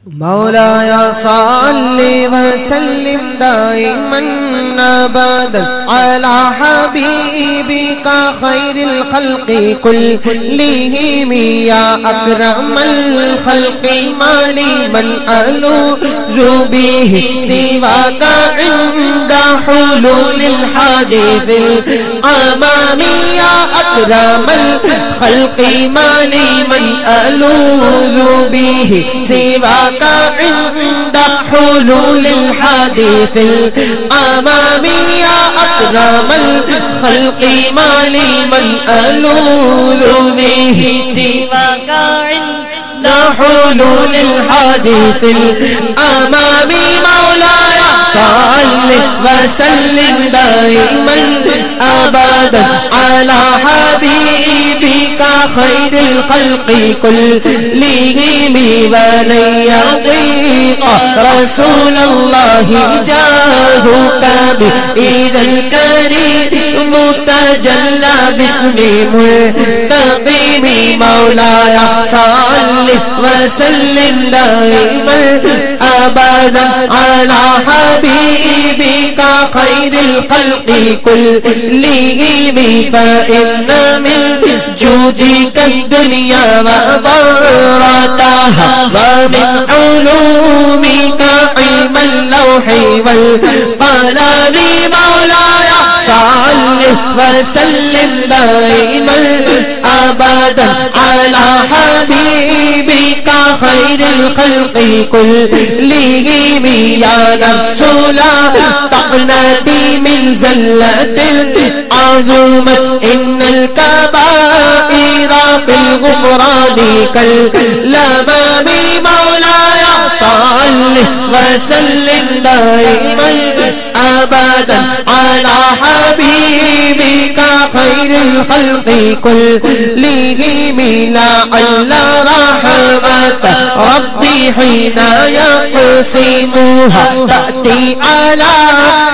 مولاي صل وسلم دائما ابدا على حبيبك خير الخلق كلهم يا اكرم الخلق ما لي من الوذ به سواك عند حلول الحادث الامامي يا اكرم الخلق ما لي من الوذ به سواك عند حلول الحادث الامامي يا اكرم الخلق ما لي من الوذ به سواك عند حلول الحادث الامامي مولاي صل وسلم دائما ابدا على حبيبك خير الخلق كلهم ولن يضيق رسول الله جاهك بإذا الكريم تجلى باسم منتقم مولاي صل وسلم دائما ابدا على حبيبك خير الخلق كلهم فإن من جودك الدنيا وضرتها ومن علومك علم اللوح والقلم مولاي صل وسلم دائما ابدا على حبيبك خير الخلق كلهم يا نفس لا تقنطي من زلة عظمت إن الكبائر في الغفران كالأمام مولاي صل وسلم دائما ابدا على حبيبك خير الخلق كلهم لعل رحمة ربي حين يقسمها تأتي على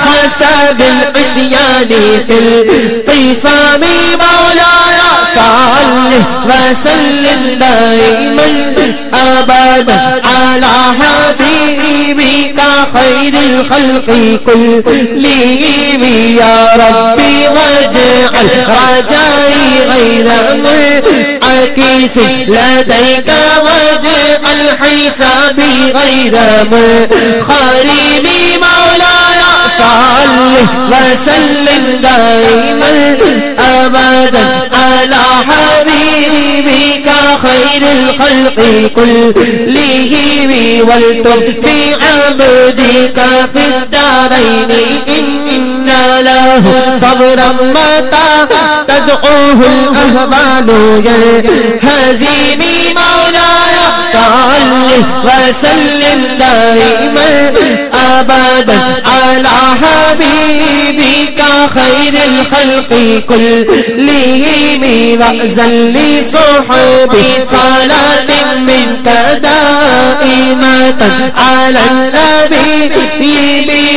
حسب العصيان في القسام مولاي صل وسلم دائما ابدا على حبيبك خير الخلق كلهم يا ربي واجعل رجائي غير منعكس لديك واجعل حسابي غير منخرم مولاي صل وسلم دائما ابدا على حبيبك خير الخلق كلهم والتب بعبدك في الدارين إن له صبرا متى تدعوه الأهبال ينهزم مولاي صل وسلم دائما ابدا على حبيبك خير الخلق كلهم واذن لصحبي صلاة منك دائمة على النبي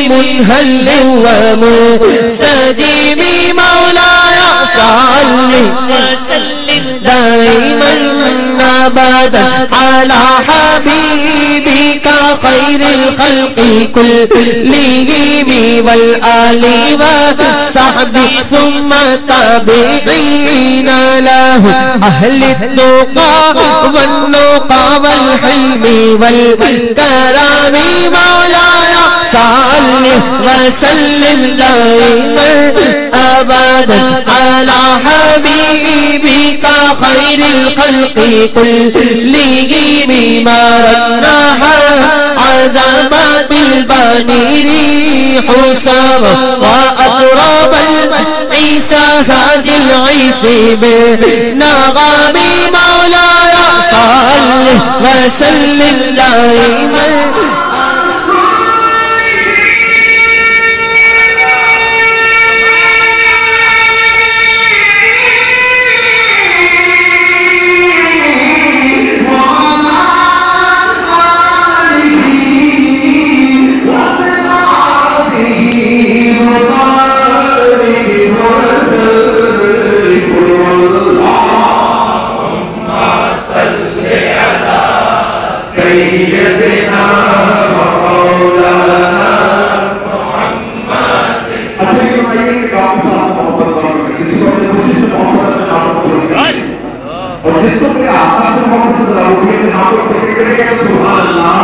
بمنهل ومنسجم مولاي صل وسلم دائما ابدا على حبيبك خير الخلق كلهم والآل وصحبه ثم تابعين له أهل التقى والنقى والحلم والكرم مولاي صل وسلم دائما ابدا على حبيبك خير الخلق كلهم مرناها عزمات الباني ريح سما واطراب العيسى هذه العيس بنغم مولاي صل وسلم دائما سيدنا سیدنا مولانا محمد. اچھا یہ بتائیے کہ ڈاکٹر صاحب محبت کریں، کسی کو اپنے خوشی سے محبت میں آپ کو کریں، اور جس کو اپنے آقا سے محبت ذرا ہوگی اپنے آپ کو فکر کرے گا سبحان اللہ.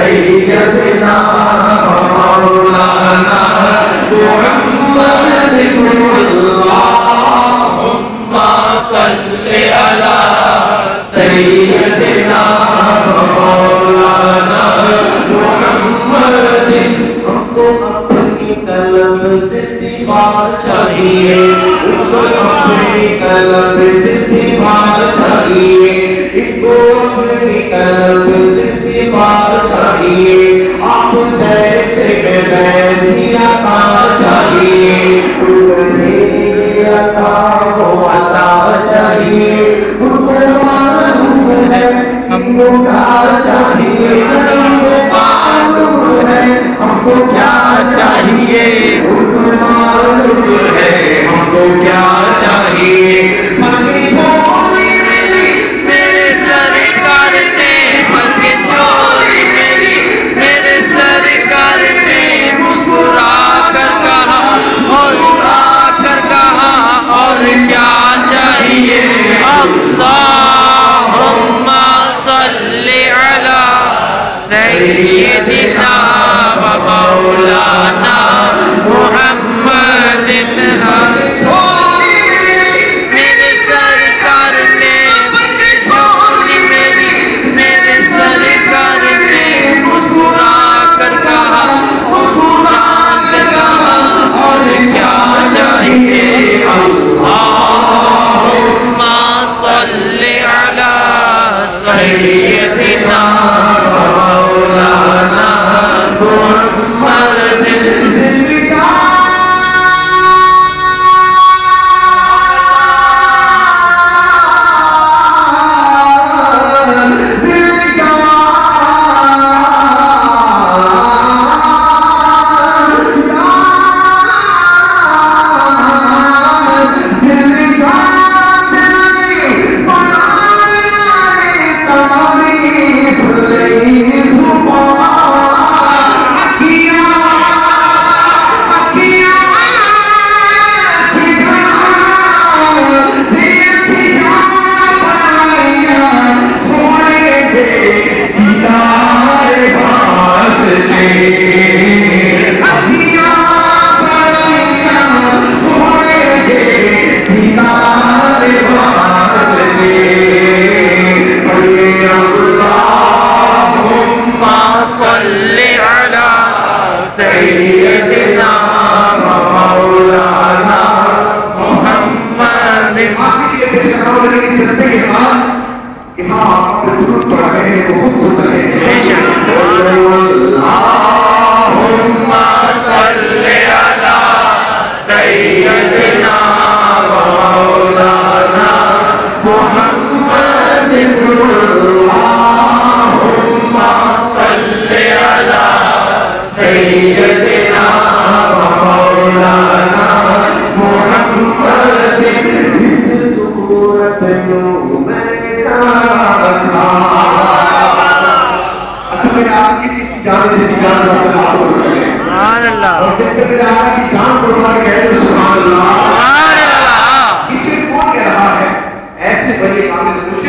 سیدنا مولانا محمد اللہم صل علی سیدنا مولانا محمد. چاہیے چاہیے نہیں معلوم ہے ہم کو کیا چاہیے معلوم ہے ہم کو کیا چاہیے مکی جھولی میری میرے سرکار نے مکی جھولی میری میرے سرکار نے مسکرا کر کہا اور اڑا کر کہا اور کیا چاہیے اللہم صلی علی سیدنا و مولانا محمد میرے سرکار نے جھولی میری میرے سرکار نے مسکرا کر کہا اور کیا چاہیے اللہم صلی علی سیدنا مولانا محمد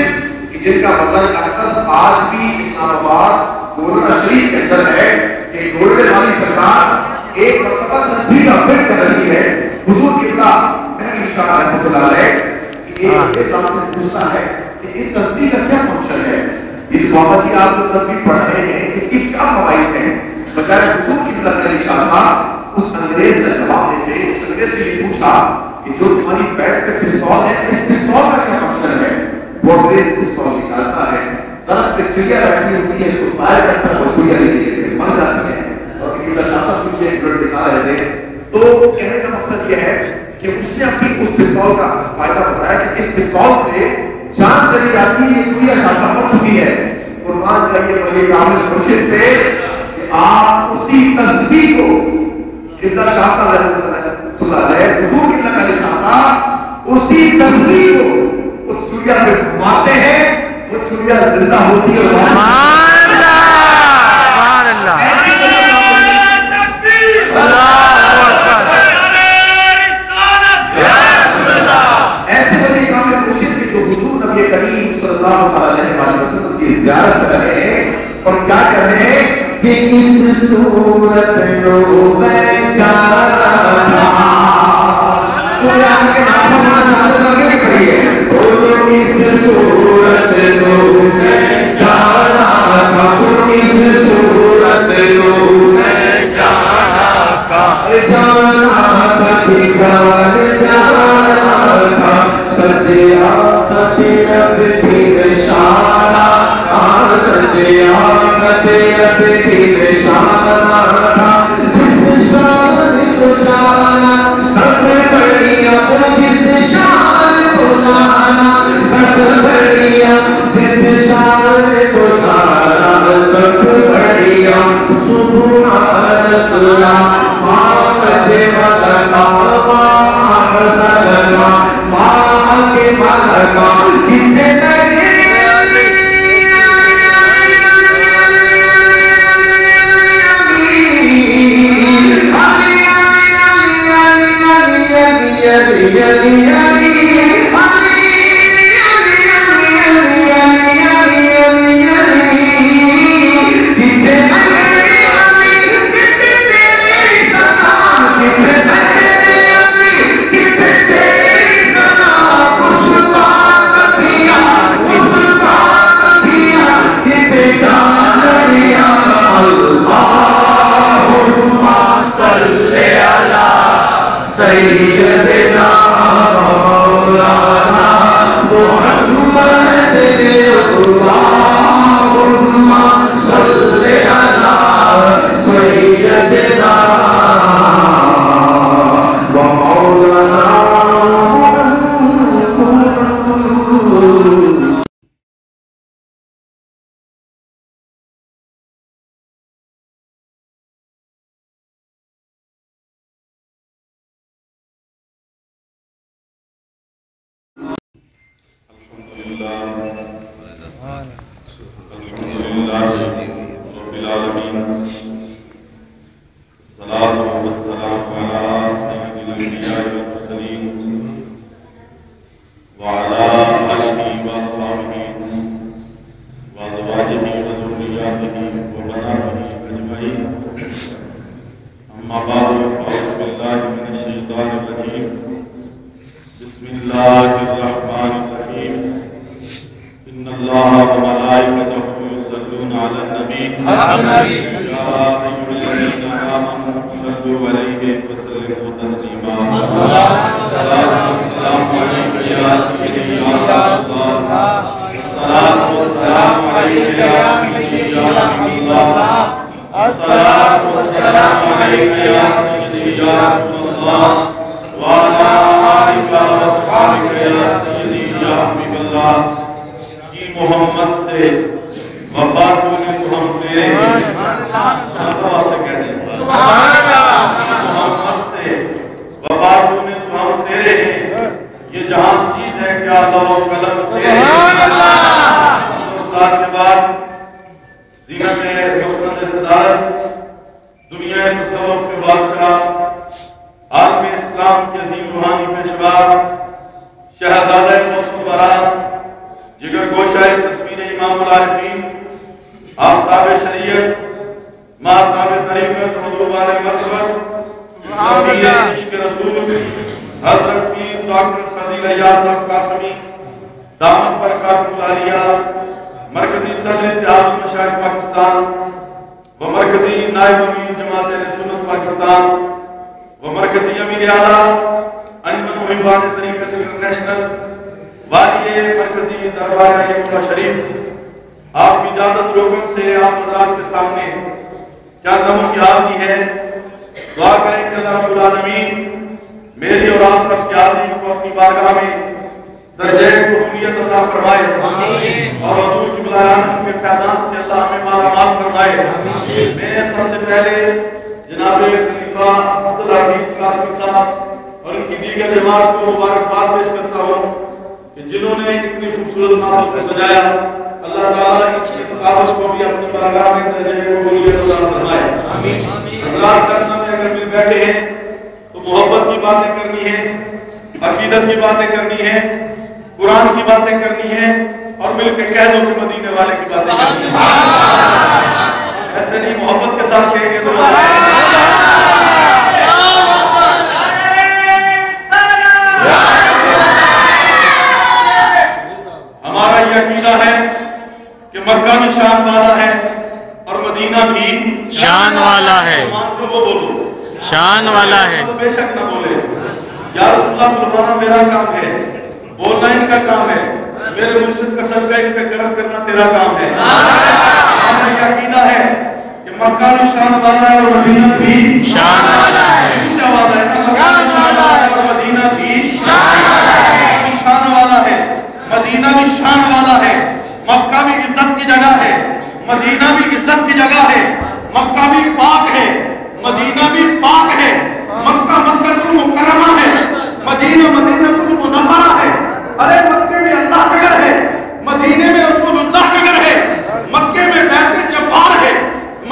جس شان کو سیدنا مولانا محمد اللہم صل علی سیدنا مولانا محمد سے وفات ہونے کو ہم تیرے ہیں محمد سے وفات ہونے کو ہم تیرے ہیں یہ جہاں چیز ہے کیا اللہ و قلم سے استاد کے بعد زینت مسند صدارت دنیا تصوف کے بادشاہ عالم اسلام کے عظیم روحانی پیشوا شہزادہ موصوف برات جگر گوشہ تصویر امام العارفین آفتاب شریعت مہتاب طریقت حضور والے مرتبت سفیر عشق رسول حضرت پیر ڈاکٹر فضیل ایاز صاحب قاسمی دامت برکات العالیہ مرکزی صدر اتحاد المشاہد پاکستان و مرکزی نائب امیر جماعت اہل سنت پاکستان و مرکزی امیر اعلیٰ انجمن محبان طریقت انٹرنیشنل والی مرکزی دربار اللہ شریف آپ کی اجازت روکم سے آپ حضرات کے سامنے چند لمحوں کی حاضری ہے دعا کریں کہ اللہ رب العالمین میری اور آپ سب کی حاضری کو اپنی بارگاہ میں درجہ قبولیت عطا فرمائے اور حضور کی بلایان کے فیضان سے اللہ ہمیں مالا مال فرمائے میں سب سے پہلے جناب خلیفہ عبدالعزیز قاسمی صاحب اور ان کی دیگر جماعت کو مبارکباد پیش کرتا ہوں کہ جنہوں نے اتنی خوبصورت محفل کو سجایا اللہ تعالیٰ اس کاوش کو بھی اپنی بارگاہ میں درجہ قبولیت عطا فرمائے حضرات کرنا میں اگر مل بیٹھے ہیں تو محبت کی باتیں کرنی ہے عقیدت کی باتیں کرنی ہے قرآن کی باتیں کرنی ہے اور مل کے کہہ دو کہ مدینے والے کی باتیں کرنی ہے ایسے نہیں محبت کے ساتھ کہیں گے تو ہمارا یہ عقیدہ ہے کہ مکہ بھی شان والا ہے اور مدینہ بھی شان والا ہے وہ بولو شان والا ہے تو بے شک نہ بولے یا رسول اللہ بلوانا میرا کام ہے بولنا ان کا کام ہے میرے مرشد کا صدقہ ان پہ کرم کرنا تیرا کام ہے ہمارا یہ عقیدہ ہے کہ مکہ بھی شان والا ہے اور مدینہ بھی شان والا ہے دوسری آواز ہے نا مکہ بھی شان والا ہے اور مدینہ بھی شان والا ہے مدینہ بھی شان والا ہے مکہ بھی عزت کی جگہ ہے مدینہ بھی عزت کی جگہ ہے مکہ بھی پاک ہے مدینہ بھی پاک ہے، مکہ مکہ المکرمہ ہے، مدینہ مدینہ المنورہ ہے۔ ارے مکے میں اللہ کا گھر ہے، مدینے میں رسول اللہ کا گھر ہے، مکے میں بیت جبار ہے،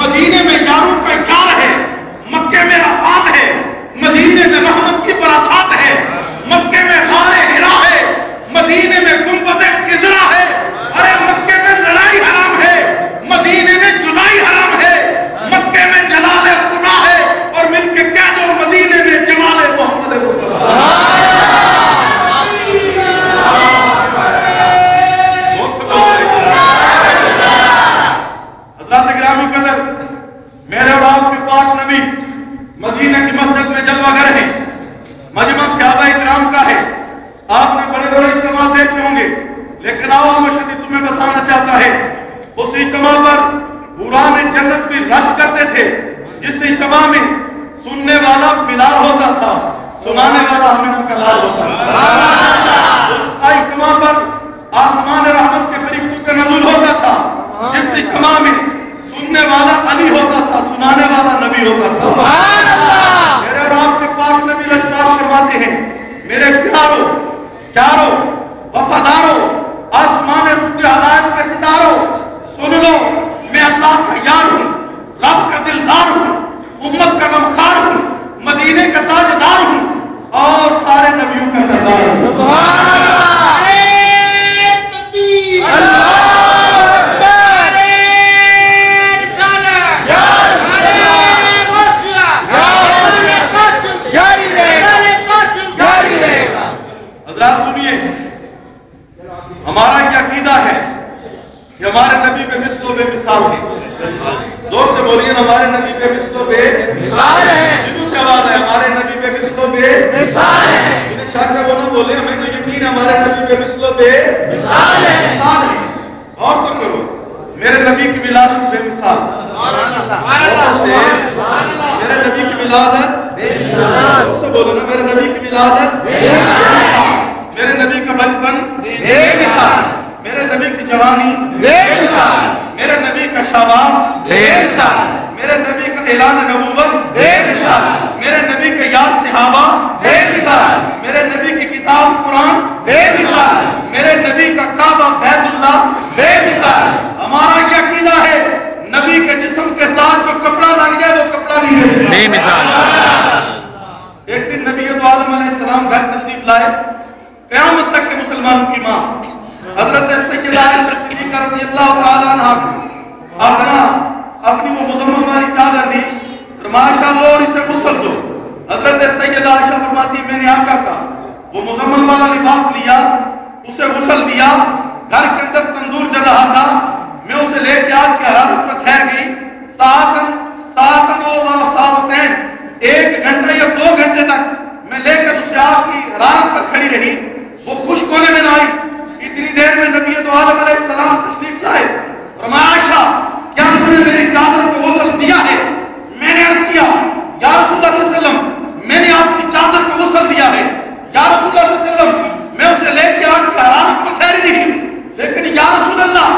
مدینے میں یاروں کا یار ہے، مکے میں رفات ہے، مدینے میں رحمت کی برسات ہے، مکے میں غار حرا ہے، مدینے میں گنبد خضرا ہے۔ ارے مکے میں لڑائی حرام ہے، مدینے میں جدائی حرام ہے، مکے میں جلال خدا ہے، اور مل کے کہہ دو مدینے میں جمال محمد مصطفیٰ۔ حضرات گرامی قدر، میرے اور آپ کے پاک نبی مدینہ کی مسجد میں جلوہ گر ہیں، مجمع صحابہ اکرام کا ہے۔ آپ نے بڑے بڑے اجتماع دیکھے ہوں گے، لیکن آؤ مشہدی تمہیں بتانا چاہتا ہے، اس اجتماع پر حوران جنت بھی رش کرتے تھے، جس اجتماع میں سننے والا بلال ہوتا تھا، سنانے والا ہمیں کلال ہوتا تھا۔ اس اجتماع پر آسمان رحمت کے فرشتوں کا نزول ہوتا تھا، جس اجتماع میں سننے والا علی ہوتا تھا، سنانے والا نبی ہوتا تھا۔ میرے اور آپ کے پاک نبی لجپال فرماتے ہیں، میرے پیاروں، یاروں، وفاداروں، آسمان رب ہدایت کے ستاروں، سن لو میں اللہ کا یار ہوں، رب کا دلدار ہوں، امت کا غمخوار ہوں، مدینے کا تاجدار ہوں، اور سارے نبیوں کا سردار ہوں۔ سبحان اللہ! ہمارا یہ عقیدہ ہے کہ ہمارے نبی بے مثل و بے مثال ہے۔ زور سے بولیے، ہمارے نبی بے مثل و بے مثال ہے۔ جنوں سے آواز ہے، ہمارے نبی بے مثل و بے مثال ہے۔ انہیں شاک ہے وہ نہ بولے، ہمیں تو یقین ہے ہمارے نبی بے مثل و بے مثال ہے۔ اور تو کرو، میرے نبی کی ولادت بے مثال، میرے نبی کی ولادت بے مثال، اس سے بولو نا، میرے نبی کی ولادت بے مثال، میرے نبی کا بچپن بے مثال، میرے نبی کی جوانی بے مثال، میرے نبی کا شباب بے مثال، میرے نبی کا اعلان نبوت بے مثال، میرے نبی کے یاد صحابہ بے مثال، میرے نبی کی کتاب قرآن بے مثال، میرے نبی کا کعبہ بیت اللہ بے مثال۔ ہمارا یہ عقیدہ ہے، نبی کے جسم کے ساتھ جو کپڑا لگ جائے وہ کپڑا نہیں بے مثال۔ ایک دن نبی عالم علیہ السلام گھر تشریف لائے، قیامت تک کے مسلمانوں کی ماں حضرت سیدہ عائشہ صدیقہ رضی اللہ تعالیٰ عنہ اپنی وہ مزمل والی چادر دی، فرمایا عائشہ لو اور اسے غسل دو۔ حضرت سیدہ عائشہ فرماتی میں نے آقا کا وہ مزمل والا لباس لیا، اسے غسل دیا، گھر کے اندر تندور جل رہا تھا، میں اسے لے کے آج کی حرارت پر ٹھہر گئی، ساعتین 1 گھنٹہ یا 2 گھنٹے تک میں لے کر اسے آگ کی حرارت پر کھڑی رہی، وہ خشک ہونے میں نہ آئی۔ اتنی دیر میں نبی عالم علیہ السلام تشریف لائے، فرمایا عائشہ کیا تم نے میری چادر کو غسل دیا ہے؟ میں نے عرض کیا یا رسول اللہ صلی اللہ علیہ وسلم میں نے آپ کی چادر کو غسل دیا ہے۔ یا رسول اللہ صلی اللہ علیہ وسلم میں اسے لے کے آگ کی حرارت پر ٹھہری رہی، لیکن یا رسول اللہ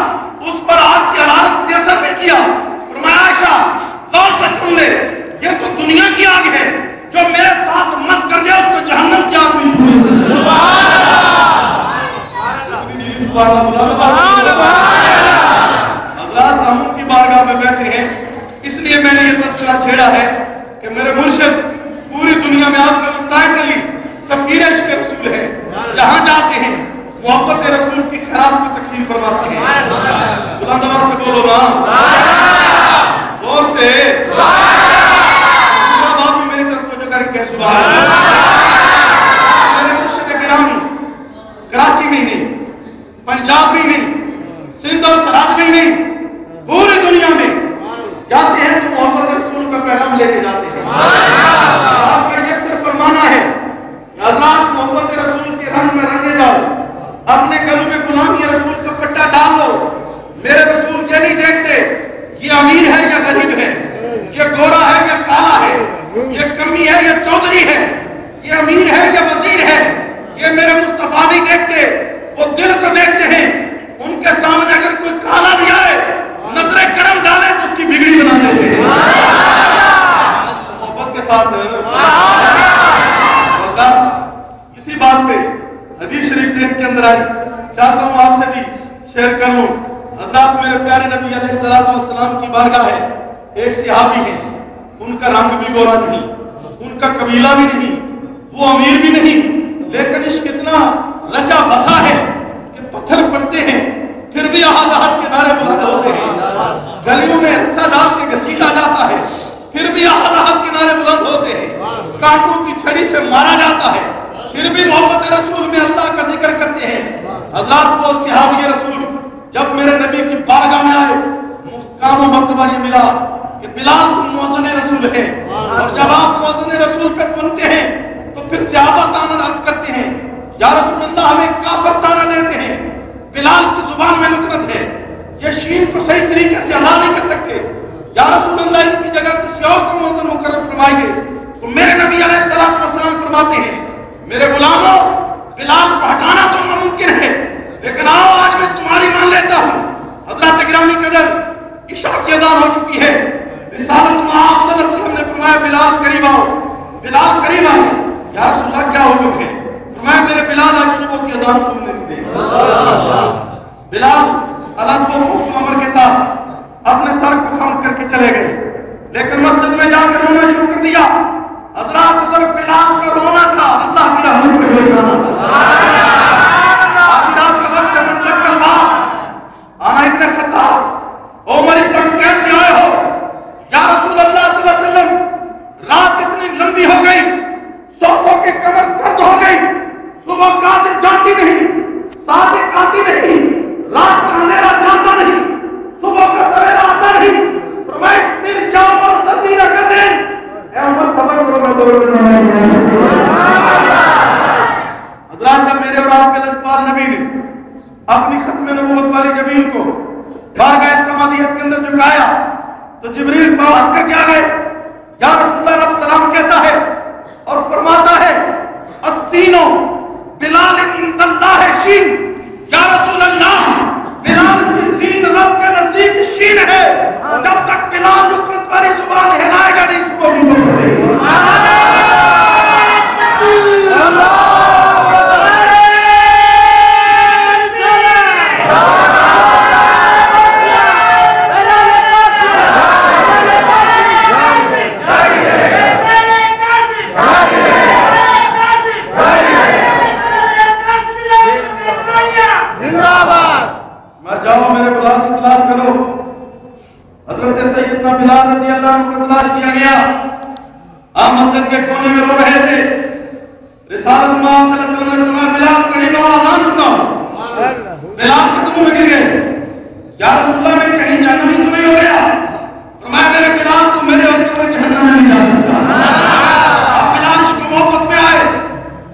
اس پر آگ کی حرارت نے اثر نہیں کیا۔ فرمایا عائشہ غور سے سن لے، یہ تو دنیا کی آگ ہے، جو میرے ساتھ مس کر جائے اس کو جہنم کی آگ میں چھوڑے۔ سبحان اللہ! حضرات ہم ان کی بارگاہ میں بیٹھے ہیں، اس لیے میں نے یہ تذکرہ چھیڑا ہے کہ میرے مرشد پوری دنیا میں آپ کا جو ٹائٹلی سفیر عشق رسول ہے، جہاں جاتے ہیں محبت رسول کی خیرات کو تقسیم فرماتے ہیں۔ بلند آواز سے بولو نا، غور سے بات بھی میری طرف توجہ کر کے سبحان اللہ۔ میرے مرشد گرامی کراچی میں نہیں، پنجاب میں نہیں، سندھ اور سرحد میں نہیں، پوری دنیا میں جاتے ہیں تو محبت رسول کا پیغام لے کے جاتے ہیں۔ آپ کا یہ اکثر فرمانا ہے کہ حضرات محبت رسول کے رنگ میں رنگے جاؤ، اپنے گلوں میں غلامی رسول کا پٹا ڈال دو۔ میرے رسول یہ نہیں دیکھتے یہ امیر ہے یا غریب ہے، یہ گورا ہے یا کالا ہے، یہ کمی ہے یا چودھری ہے، یہ امیر ہے یا وزیر ہے، یہ میرے مصطفیٰ نہیں دیکھتے، وہ دل کو دیکھتے ہیں۔ ان کے سامنے اگر کوئی کالا بھی آئے، نظر کرم ڈالے تو اس کی بگڑی بنا دیتے ہیں۔ نظر آئی، چاہتا ہوں آپ سے بھی شیئر کر لوں۔ حضرات میرے پیارے نبی علیہ السلام کی بارگاہ ہے، ایک صحابی ہیں، ان کا رنگ بھی گورا نہیں، ان کا قبیلہ بھی نہیں، وہ امیر بھی نہیں، لیکن عشق اتنا رچا بسا ہے کہ پتھر پڑتے ہیں پھر بھی احد احد کے نعرے بلند ہوتے ہیں، گلیوں میں رسا ڈال کے گھسیٹا جاتا ہے پھر بھی احد احد کے نعرے بلند ہوتے ہیں، کانٹوں کی چھڑی سے مارا جاتا ہے پھر بھی محبت رسول میں اللہ کا ذکر کرتے ہیں۔ حضرات وہ صحابی رسول جب میرے نبی کی بارگاہ میں آئے، مقام و مرتبہ یہ ملا کہ بلال تم مؤذن رسول ہے، اور جب آپ مؤذن رسول پہ بنتے ہیں تو پھر صحابہ تانا عرض کرتے ہیں یا رسول اللہ ہمیں کافر تانا دیتے ہیں، بلال کی زبان میں لکنت ہے، یہ شین کو صحیح طریقے سے ادا نہیں کر سکتے، یا رسول اللہ ان کی جگہ کسی اور کو مؤذن مقرر فرمائیے۔ تو میرے نبی علیہ السلام فرماتے ہیں میرے غلاموں بلال کو ہٹانا تو ناممکن ہے، لیکن آؤ آج میں تمہاری مان لیتا ہوں۔ حضرات گرامی قدر عشاء کی اذان ہو چکی ہے، رسالت میں آپ صلی اللہ علیہ وسلم نے فرمایا بلال قریب آؤ، بلال قریب آؤ۔ یا رسول اللہ کیا حکم ہے؟ فرمایا میرے بلال آج صبح کی اذان تم نے نہیں دی۔ بلال اللہ کو عمر کے تحت اپنے سر کو خم کر کے چلے گئے، لیکن مسجد میں جا کر رونا شروع کر دیا۔ حضرات ادھر بلال کا رونا تھا، اللہ کی رحمت پہ ہوئی جانا تھا۔ آج رات کا وقت ہے، منتق کر بات آنا اتنے خطاب عمر اس وقت کیسے آئے ہو؟ یا رسول اللہ صلی اللہ علیہ وسلم رات اتنی لمبی ہو گئی، سو کے کمر درد ہو گئی، صبح کاظم جاتی نہیں، صادق آتی نہیں، رات کا اندھیرا جاتا نہیں، صبح کا سویرا آتا نہیں، فرمائے پھر جاؤ اور سردی نہ کر دیں۔ اے عمر صبر کرو میں دور حضرات جب میرے اور آپ کے لجپال نبی نے اپنی ختم نبوت والی جبین کو بارگاہ سمادیت کے اندر جھکایا تو جبریل پاس کر کے آ گئے۔ یا رسول اللہ رب سلام کہتا ہے اور فرماتا ہے السینو بلال عند اللہ شین، یا رسول اللہ بلال کی سین رب کے نزدیک شین ہے، جب تک بلال لقمت والی زبان ہلائے گا نہیں صبح بھی بولے بلال رضی اللہ عنہ کو تلاش کیا گیا، آپ مسجد کے کونے میں رو رہے تھے، رسالت میں آپ صلی اللہ علیہ وسلم نے فرمایا بلال قریب آؤ اذان سناؤ۔ بلال قدموں میں گر گئے، یا رسول اللہ میں کہیں جانا ہی تو نہیں ہو گیا؟ فرمایا میرے بلال تو میرے ہوتے ہوئے جہنم میں نہیں جا سکتا۔ آپ بلال عشق و محبت میں آئے،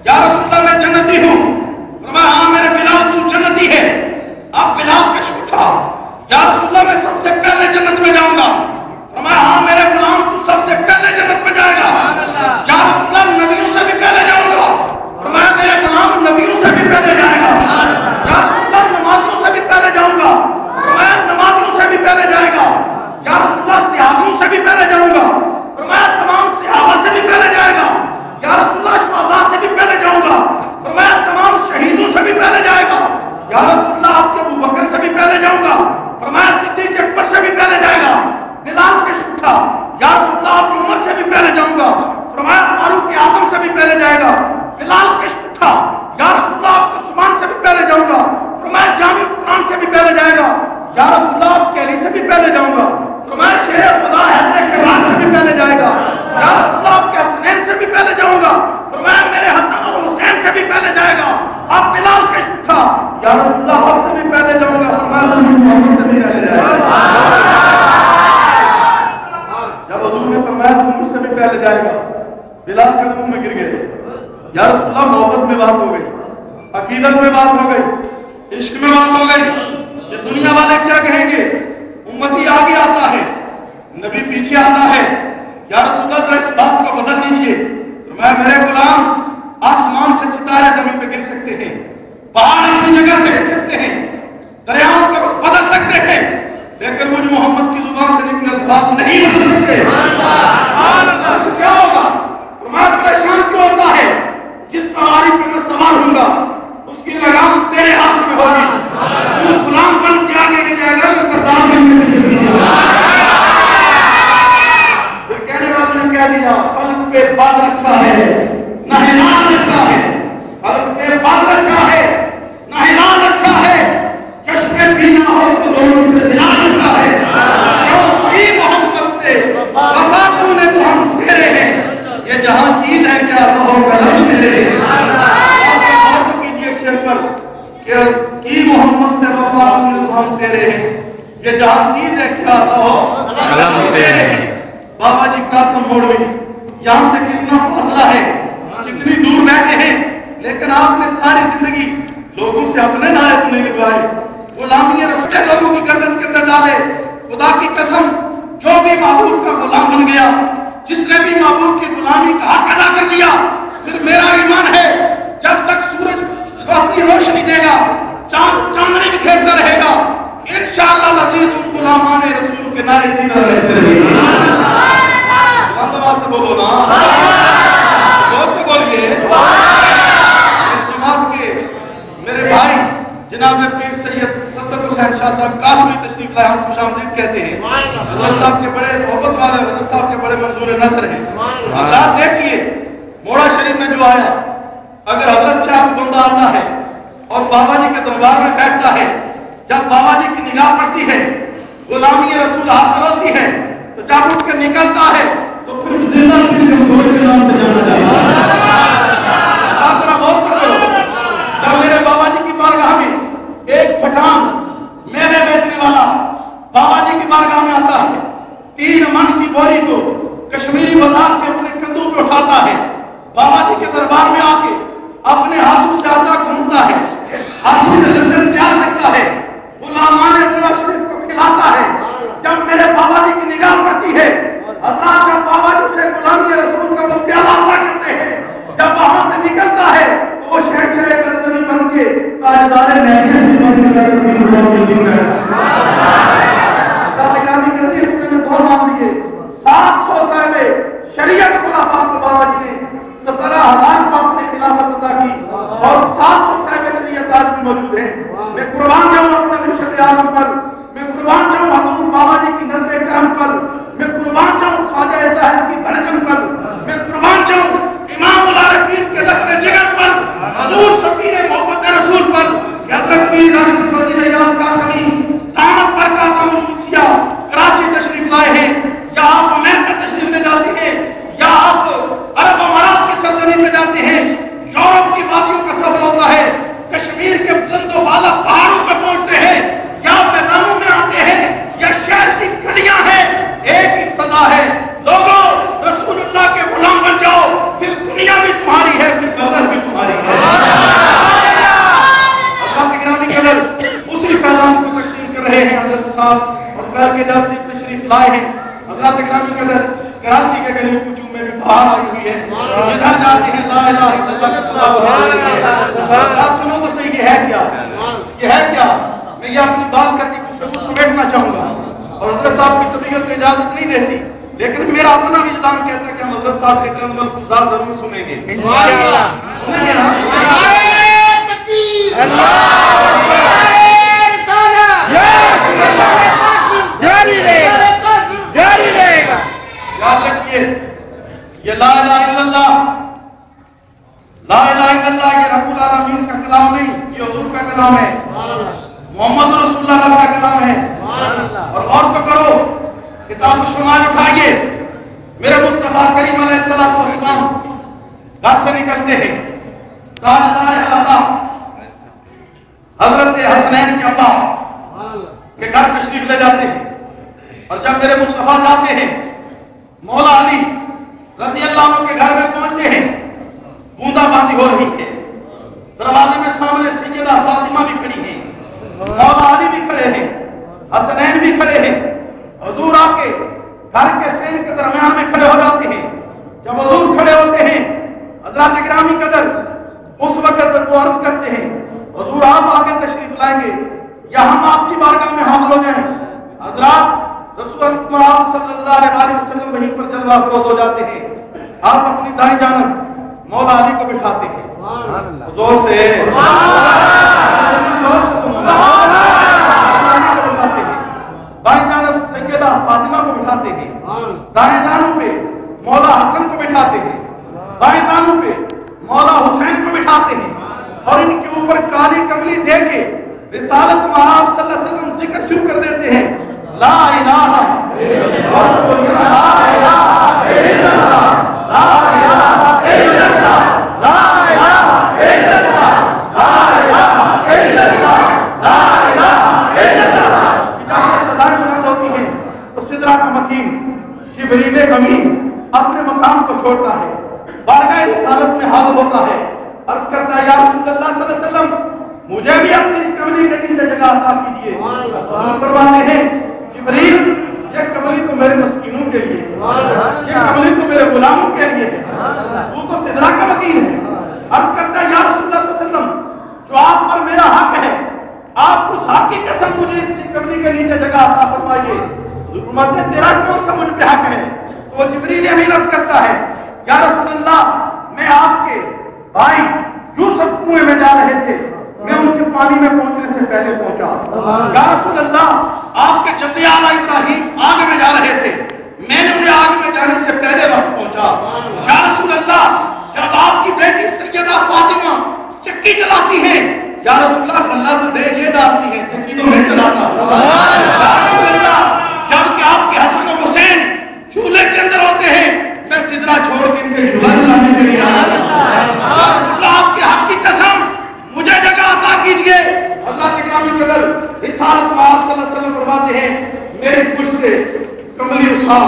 یا رسول اللہ میں جنتی ہوں۔ فرمایا ہاں میرے بلال تو جنتی ہے۔ آپ بلال کا عشق اٹھا، یا رسول اللہ میں سب سے پہلے جنت میں جاؤں گا۔ فرمایا ہاں میرے غلام تو سب سے پہلے جنت میں جائے گا۔ یا رسول اللہ نبیوں سے بھی پہلے جاؤں گا۔ فرمایا میرے غلام نبیوں سے بھی پہلے جائے گا۔ یا رسول اللہ نمازوں سے بھی پہلے جاؤں گا۔ فرمایا نمازوں سے بھی پہلے جائے گا۔ یا رسول اللہ صحابیوں سے بھی پہلے جاؤں گا۔ فرمایا تمام صحابہ سے بھی پہلے جائے گا۔ یا رسول اللہ شہداء سے بھی پہلے جاؤں گا۔ فرمایا تمام شہیدوں سے بھی پہلے جائے گا۔ یا رسول اللہ آپ کے ابو بکر سے بھی پہلے جاؤں گا۔ فرمایا صدیق اکبر سے بھی پہلے جائے گا۔ بلال کے اٹھا، یا رسول اللہ آپ کی عمر سے بھی پہلے جاؤں گا۔ فرمایا فاروق اعظم سے بھی پہلے جائے گا۔ بلال کے اٹھا، یا رسول اللہ آپ کے عثمان سے بھی پہلے جاؤں گا۔ فرمایا جامع القرآن سے بھی پہلے جائے گا۔ یا رسول اللہ آپ کے علی سے بھی پہلے جاؤں گا۔ فرمایا شیر خدا حیدر کرار سے بھی پہلے جائے گا۔ یا رسول اللہ آپ کے حسنین سے بھی پہلے جاؤں گا۔ فرمایا میرے حسن اور حسین سے بھی پہلے جائے گا۔ آپ بلال کے اٹھا، یا رسول اللہ آپ سے بھی پہلے جاؤں گا۔ فرمایا محمد سے بھی پہلے جائے گا۔ جب حضور نے فرمایا تو مجھ سے بھی پہلے جائے گا، بلال قدموں میں گر گئے۔ یا رسول اللہ محبت میں بات ہو گئی، عقیدت میں بات ہو گئی، عشق میں بات ہو گئی۔ یہ دنیا والے کیا کہیں گے؟ امتی آگے آتا ہے، نبی پیچھے آتا ہے۔ یا رسول اللہ ذرا اس بات کو بدل دیجئے۔ فرمایا میرے غلام آسمان سے ستارے زمین پہ گر سکتے ہیں، پہاڑ اپنی جگہ سے ہٹ سکتے ہیں، دریاؤں کا رخ بدل سکتے ہیں، لیکن مجھ محمد کی زبان سے نکلے الفاظ نہیں بدل سکتے۔ کیا ہوگا؟ فرمایا پریشان کیوں ہوتا ہے؟ جس سواری پہ میں سوار ہوں گا اس کی لگام تیرے کہہ دیا فلک پہ بادل اچھا ہے نہ ہلال اچھا ہے، فلک پہ بادل اچھا ہے نہ ہلال اچھا ہے، چشمے پینا ہو تو دونوں سے دلال اچھا ہے، کیوں کی محمد سے وفا تو نے تو ہم تیرے ہیں، یہ جہاں عید ہے کیا رہو قلم تیرے ہیں، اور تو کیجئے شیر پر کہ کی محمد سے وفا تو نے تو ہم تیرے ہیں، یہ جہاں عید ہے کیا رہو قلم تیرے ہیں۔ بابا جی قاسم موڑوی یہاں سے کتنا فاصلہ ہے، کتنی دور بیٹھے ہیں، لیکن آپ نے ساری زندگی لوگوں سے اپنے نعرے تو نہیں لگوائے، غلامی رسول لوگوں کی گردن کے اندر ڈالے۔ خدا کی قسم جو بھی معبود کا غلام بن گیا، جس نے بھی معبود کی غلامی کا حق ادا کر دیا، پھر میرا ایمان ہے جب تک سورج وہ اپنی روشنی دے گا، چاند چاندنی بکھیرتا رہے گا، انشاءاللہ العزیز ان غلامان رسول کے نعرے سیدھا رہتے رہے گا۔ سے بولو نا، زور سے بولیے۔ اس جماعت کے میرے بھائی جناب پیر سید صدق حسین شاہ صاحب قاسمی تشریف لائے، ہم خوش آمدید کہتے ہیں۔ حضرت صاحب کے بڑے محبت والے، حضرت صاحب کے بڑے منظور نظر ہیں۔ حضرات دیکھیے موڑا شریف میں جو آیا، اگر حضرت صاحب بندہ آتا ہے اور بابا جی کے دربار میں بیٹھتا ہے، جب بابا جی کی نگاہ پڑتی ہے، غلامی رسول حاصل ہوتی ہے، تو جب اٹھ کے نکلتا ہے تو پھر زندہ دل کے گوش کے نام سے جانا جاتا ہے۔ آپ ذرا غور کرو، جب میرے بابا جی کی بارگاہ میں ایک پٹھان میوے بیچنے والا بابا جی کی بارگاہ میں آتا ہے، 3 من کی بوری کو کشمیری بازار سے اپنے کندھوں پہ اٹھاتا ہے، بابا جی کے دربار میں آ کے اپنے ہاتھوں سے آٹا گھومتا ہے، ہاتھوں سے لنگر تیار کرتا ہے، غلامان مولا شریف کو کھلاتا ہے۔ جب میرے بابا جی کی نگاہ پڑتی ہے، حضرات جب بابا جی سے غلامی رسول کا وہ پیالہ عطا کرتے ہیں، جب وہاں سے نکلتا ہے تو وہ شہنشاہ غزنوی بن کے تاجدار نعمت بن کے غزنوی بیٹھا۔ حضرات گرامی کرتی ہے تو میں نے 2 نام لیے، 700 صاحب شریعت خلافہ کو بابا جی نے 17,000 کو اپنے خلافت عطا کی، اور 700 صاحب شریعت آج بھی موجود ہیں۔ میں قربان جاؤں اپنے مرشد اعظم پر، میں قربان جاؤں حضور بابا جی کی نظر کرم پر، میں قربان جاؤں خواجہ زاہد کی دھڑکن پر، میں قربان جاؤں امام العارفین کے دست جگر پر، حضور سفیر محبت رسول پر، کہ حضرت پیر راجب فضیل ایاز قاسمی دامت پر کا قدسیہ کراچی تشریف لائے ہیں، یا آپ امریکہ تشریف لے جاتے ہیں، یا آپ عرب امارات کی سرزمین میں جاتے ہیں، یورپ کی وادیوں کا سفر ہوتا ہے، کشمیر کے بلند و بالا پہاڑوں پر پہنچتے ہیں، یا میدانوں میں آتے ہیں، یا شہر کی گلیاں ہیں، ایک ہی صدا ہے، لوگوں رسول اللہ کے غلام بن جاؤ، پھر دنیا بھی تمہاری ہے، پھر قبر بھی تمہاری ہے۔ حضرات گرامی قدر اسی پیغام کو تقسیم کر رہے ہیں حضرت صاحب، اور کل کے جب سے تشریف لائے ہیں۔ حضرات گرامی قدر کراچی کے گلی کوچوں میں بھی باہر آئی ہوئی ہے، جدھر جاتے ہیں لا الہ الا اللہ کی صلاح ہوتی ہے۔ آپ سنو تو صحیح، یہ ہے کیا؟ یہ ہے کیا؟ میں یہ اپنی بات کر کے گفتگو سمیٹنا چاہوں گا، اور حضرت صاحب کی طبیعت اجازت نہیں دیتی، لیکن میرا اپنا وجدان کہتا ہے کہ ہم حضرت صاحب کے چند ملفوظات ضرور سنیں گے۔ انشاءاللہ سنیں گے نا؟ جاری رہے گا۔ یاد رکھیے یہ لا الہ الا اللہ، لا الہ الا اللہ یہ رب العالمین کا کلام نہیں، یہ حضور کا کلام ہے، محمد رسول اللہ کا کلام ہے۔ اور تو کرو، کتاب شمال اٹھائیے، میرے مصطفیٰ کریم علیہ السلام گھر سے نکلتے ہیں، تاجدار عطا حضرت حسنین کے ابا کے گھر تشریف لے جاتے ہیں، اور جب میرے مصطفیٰ جاتے ہیں مولا علی رضی اللہ عنہ کے گھر میں پہنچتے ہیں، بوندا باندی ہو رہی ہے، دروازے میں سامنے سیدہ فاطمہ بھی کھڑی ہیں، مولا علی بھی کھڑے ہیں، حسنین بھی کھڑے ہیں، حضور آپ کے گھر کے سین کے درمیان میں کھڑے ہو جاتے ہیں۔ جب حضور کھڑے ہوتے ہیں، حضرات گرامی قدر اس وقت وہ عرض کرتے ہیں حضور آپ آگے تشریف لائیں گے یا ہم آپ کی بارگاہ میں حاضر ہو جائیں؟ حضرات رسول اللہ صلی اللہ علیہ وسلم وہیں پر جلوہ افروز ہو جاتے ہیں، آپ اپنی دائیں جانب مولا علی کو بٹھاتے ہیں، زور سے بائیں جانب سیدہ فاطمہ کو بٹھاتے ہیں، دائیں جانب پہ مولا حسن کو بٹھاتے ہیں، بائیں زانوں پہ مولا حسین کو بٹھاتے ہیں اور ان کے اوپر کالی کملی دے کے رسالت محمد صلی اللہ علیہ وسلم ذکر شروع کر دیتے ہیں، لا الہ الا اللہ، لا الہ الا اللہ، لا الہ الا اللہ، لا الہ الا اللہ، لا الہ الا اللہ، لا الہ الا اللہ۔ جب یہ صدائیں بلند ہوتی ہیں تو سدرہ کا مکین جبریل امین اپنے مقام کو چھوڑتا ہے، بارگاہ رسالت میں حاضر ہوتا ہے، عرض کرتا ہے یا رسول اللہ صلی اللہ علیہ وسلم مجھے بھی اپنی اس کملی کے نیچے جگہ عطا کیجیے۔ فرماتے ہیں جبریل یہ کملی تو میرے مسکینوں کے لیے، یہ کملی تو میرے غلاموں کے لیے ہے، وہ تو سدرہ کا مکین ہے۔ عرض کرتا ہے یا رسول اللہ صلی اللہ علیہ وسلم جو آپ پر میرا حق ہے، آپ اس حق کی قسم مجھے اس کملی کے نیچے جگہ عطا فرمائیے۔ فرماتے ہیں تیرا کون سا مجھ پہ حق ہے؟ تو جبریل امین عرض کرتا ہے یا رسول اللہ میں آپ کے بھائی یوسف کنویں میں جا رہے تھے، میں ان کے پانی میں پہنچنے سے پہلے پہنچا۔ یا رسول اللہ آپ کے جدی اعلیٰ ابراہیم آگ میں جا رہے تھے، میں نے انہیں آگ میں جانے سے پہلے وقت پہنچا۔ یا رسول اللہ جب آپ کی بیٹی سیدہ فاطمہ چکی چلاتی ہے، یا رسول اللہ اللہ تو دے یہ ڈالتی ہے، چکی تو میں چلاتا ہوں۔ یا رسول اللہ جب کہ آپ کے حسن اور حسین چولہے کے اندر ہوتے ہیں، میں سدرہ چھوڑ کے ان کے جھولا چلانے کے لیے آیا۔ یا رسول اللہ آپ کے حق کی قسم مجھے جگہ عطا کیجئے۔ حضرت گرامی قدر رسالت محمد صلی اللہ علیہ وسلم فرماتے ہیں میری پشت سے کملی اٹھا،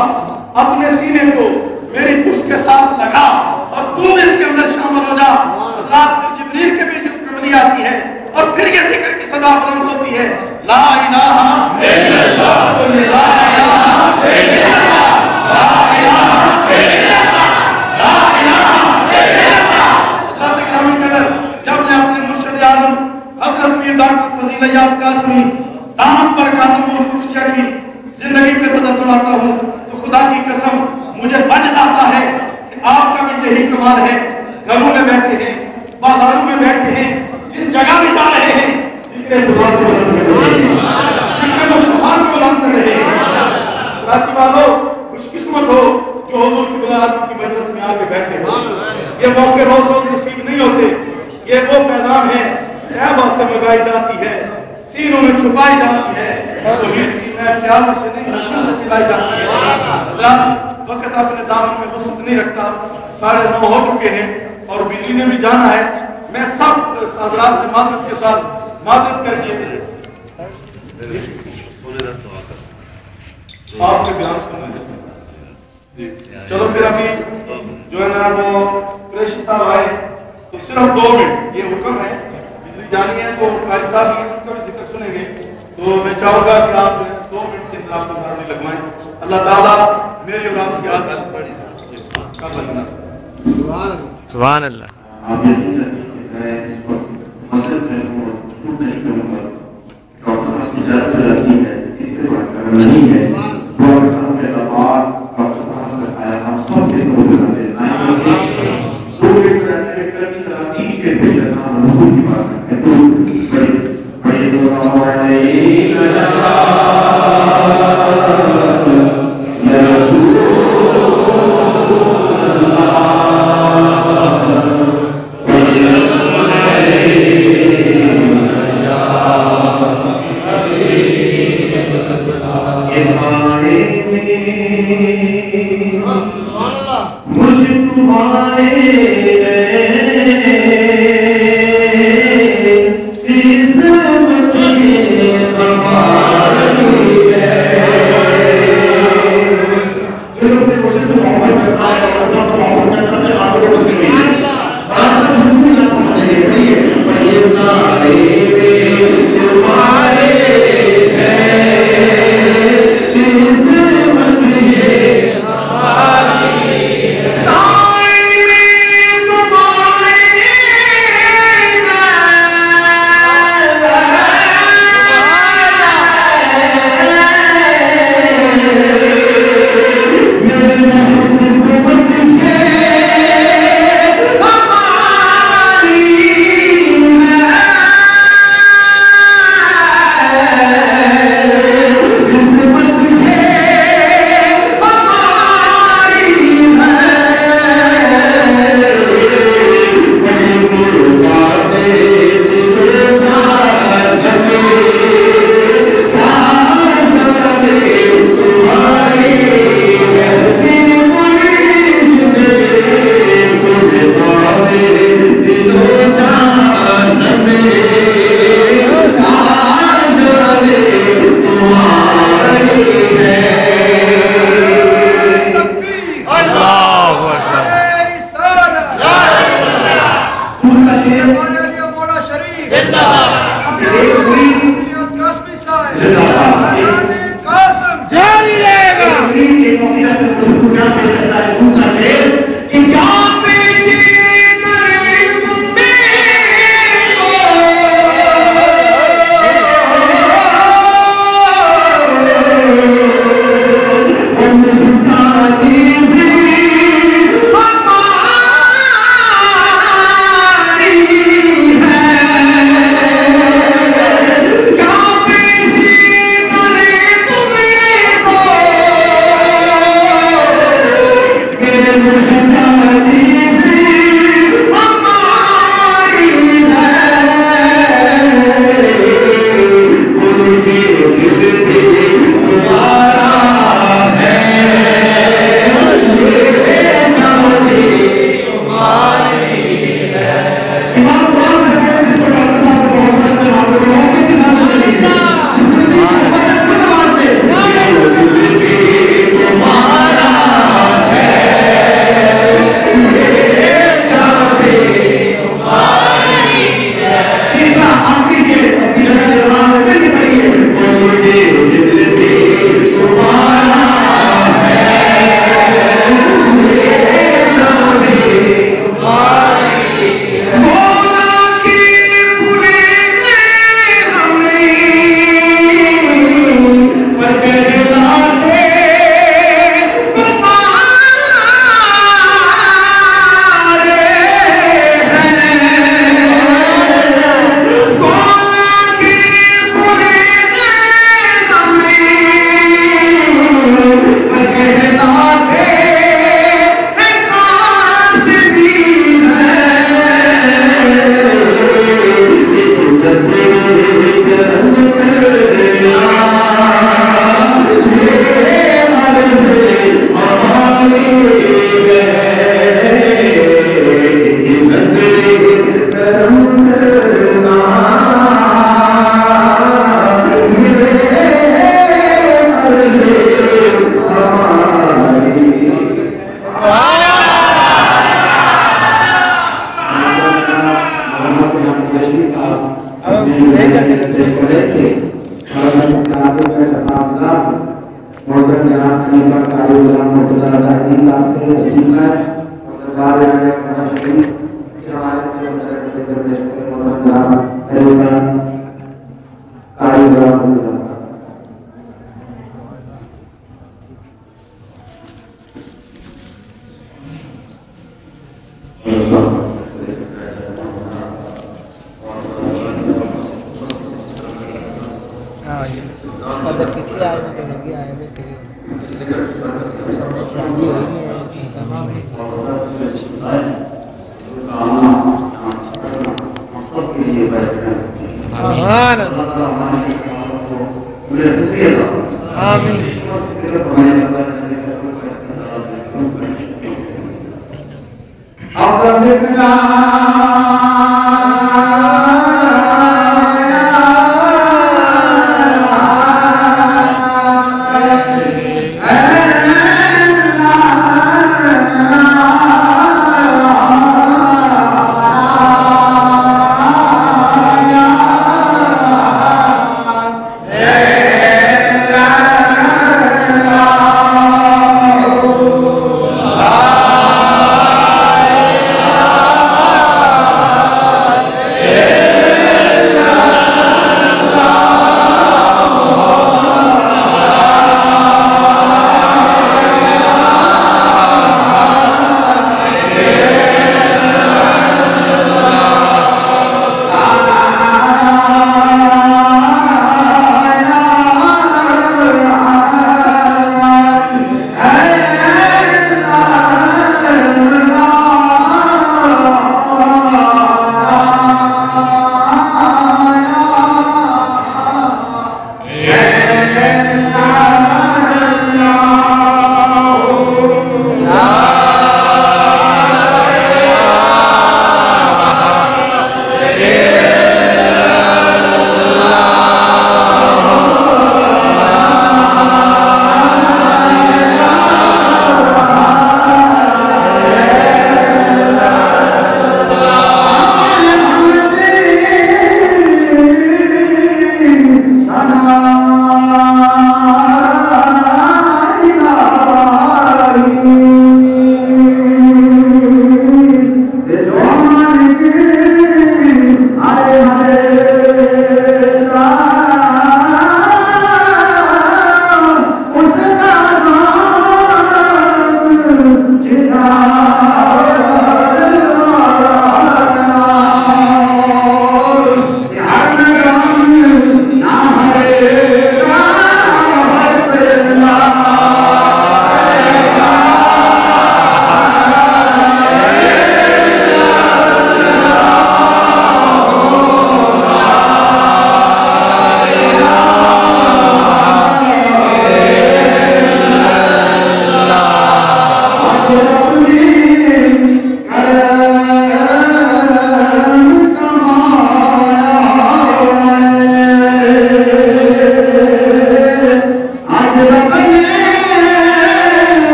اپنے سینے کو میری پشت کے ساتھ لگا اور تو بھی اس کے اندر شامل ہو جا۔ حضرات جبریل کے بیچ کملی آتی ہے اور پھر یہ ذکر کی صدا بلند ہوتی ہے، لا الہ الا اللہ، لا الہ الا اللہ، لا الہ الا اللہ، لا الہ الا اللہ۔ حضرت گرامی قدر جب میں اپنے مرشد اعظم حضرت پیر ڈاکٹر فضیل ایاز قاسمی دامن پر خاتم القدسیہ کی زندگی پہ نظر دوڑاتا ہوں تو خدا کی قسم مجھے وجد آتا ہے کہ آپ کا بھی یہی کمال ہے، گھروں میں بیٹھے ہیں، بازاروں میں بیٹھے ہیں، جس جگہ بھی جا رہے ہیں ذکر خدا کو بلند کر رہے ہیں، ذکر مصطفیٰ کو بلند کر رہے ہیں۔ کراچی والوں خوش قسمت ہو جو حضور کی بلاد کی مجلس میں آ کے بیٹھے ہو، یہ موقع روز روز نصیب نہیں ہوتے، یہ وہ فیضان ہے طیبہ سے منگائی جاتی ہے، سینوں میں چھپائی جاتی ہے، توحید کی میں خیالوں سے نہیں نظروں سے پلائی جاتی ہے۔ حضرات وقت اپنے دامن میں وسعت نہیں رکھتا، 9:30 ہو چکے ہیں اور بجلی نے بھی جانا ہے۔ میں سب حضرات سے معذرت کے ساتھ معذرت کر کے آپ کے بیان سننا ہے۔ چلو پھر ابھی جو ہے نا وہ قریشی صاحب آئے تو صرف 2 منٹ، یہ حکم ہے، بجلی جانی ہے تو قاری صاحب یہ ان کا بھی ذکر سنیں گے، تو میں چاہوں گا کہ آپ 2 منٹ کے اندر آپ کو حاضری لگوائیں۔ اللہ تعالیٰ میری اور آپ کی عادت کا بننا۔ سبحان اللہ۔ آپ یقین رکھیں کہ میں اس وقت مسئلہ کروں اور چھوٹ نہیں کروں گا، ڈاکٹر صاحب کی زیادہ جلدی ہے، اس کے بعد کرنا نہیں ہے، دعا کرتا ہوں کہ اللہ پاک ڈاکٹر صاحب کا آیا ہم سب کے ساتھ بنا دے۔ 2 منٹ رہنے میں کرنی طرح ایچ کے پیش کرنا حضور کی بات ہے، تو بڑی دعا مجھے تمہارے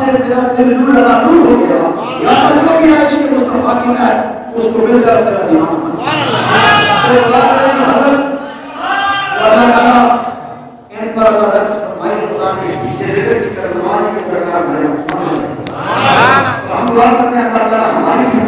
سے میرا دل نور ہو گیا، یا جو بھی عشق مصطفیٰ کی ہے اس کو مل جائے تیرا دیوانہ بن حضرت ان پر اللہ رحمت فرمائی خدا نے یہ ذکر کی کر نمازی کے سرکار بھرے ہم دعا کرتے ہیں اللہ تعالیٰ ہماری بھی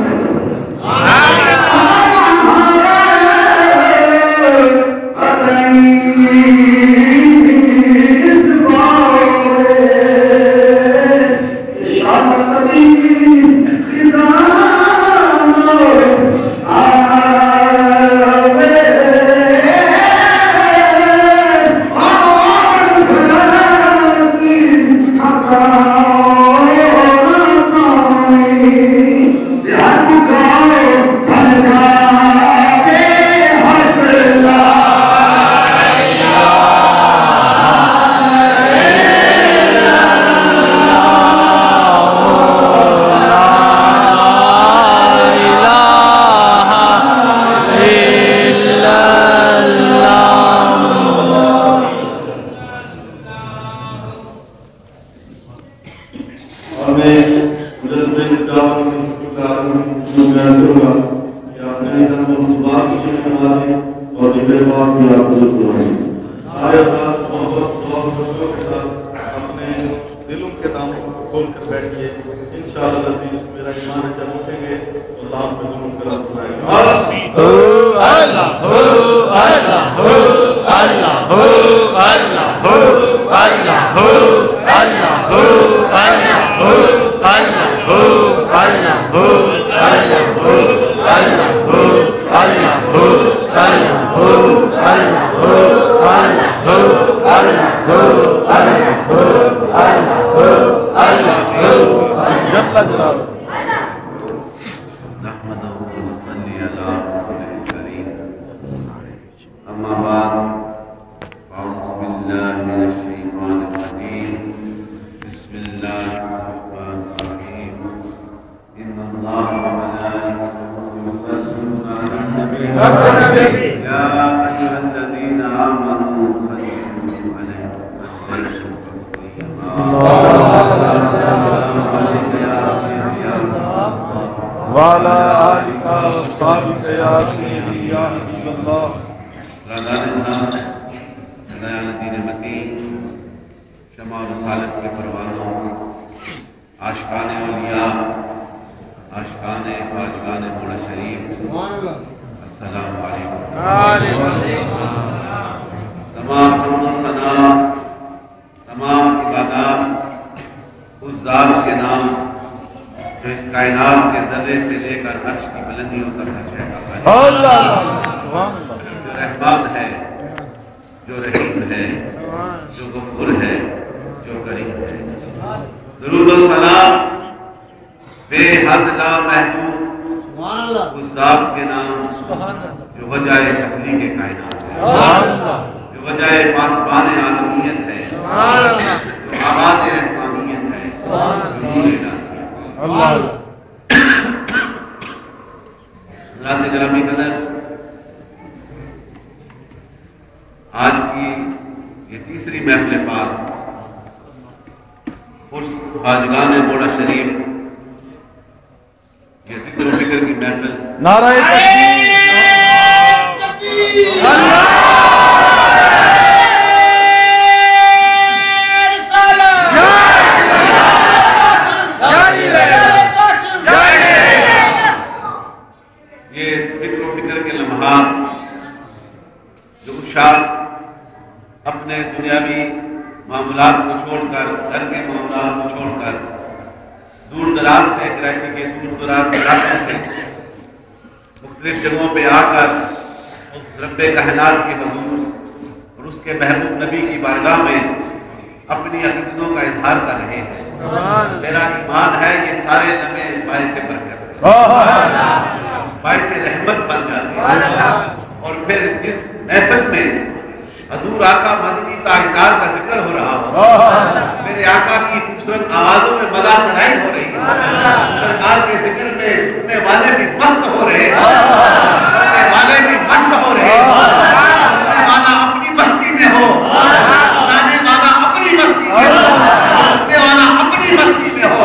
اپنی بستی میں ہو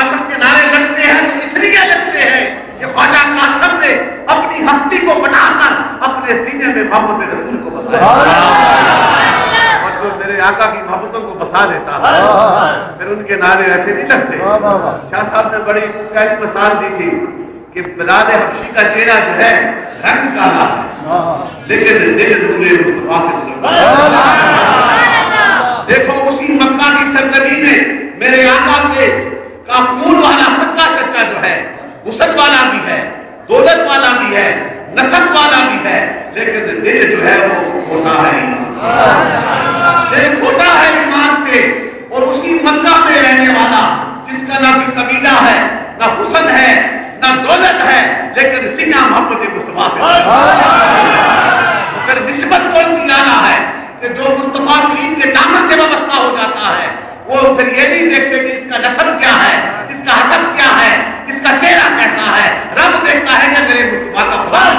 قاسم کے نعرے لگتے ہیں تو اس لیے لگتے ہیں کہ خواجہ قاسم نے اپنی ہستی کو بنا کر اپنے سینے میں محمد رسول کو بسایا، اور جو میرے آقا کی محبتوں کو بسا لیتا ہے پھر ان کے نعرے ایسے نہیں لگتے۔ شاہ صاحب نے بڑی پیاری مثال دی تھی کہ بلال حبشی کا چہرہ جو ہے رنگ کالا ہے لیکن دل نور مصطفیٰ سے ملتا ہے۔ دیکھو اسی مکہ کی سرزمین میں میرے آقا کے کا خون والا سکا چچا جو ہے وسعت والا بھی ہے، دولت والا بھی ہے، نسب والا بھی ہے، لیکن دل جو ہے وہ کھوٹا ہے، دل کھوٹا ہے ایمان سے۔ اور اسی مکہ میں رہنے والا جس کا نہ بھی قبیلہ ہے، نہ حسن ہے، نہ دولت ہے، لیکن سینہ محمد مصطفیٰ سے پھر نسبت کون سی لانا ہے کہ جو مصطفیٰ کریم کے دامن سے وابستہ ہو جاتا ہے وہ پھر یہ نہیں دیکھتے کہ اس کا نسب کیا ہے، اس کا حسب کیا ہے، اس کا چہرہ کیسا ہے، رب دیکھتا ہے کہ میرے مصطفیٰ کا غلام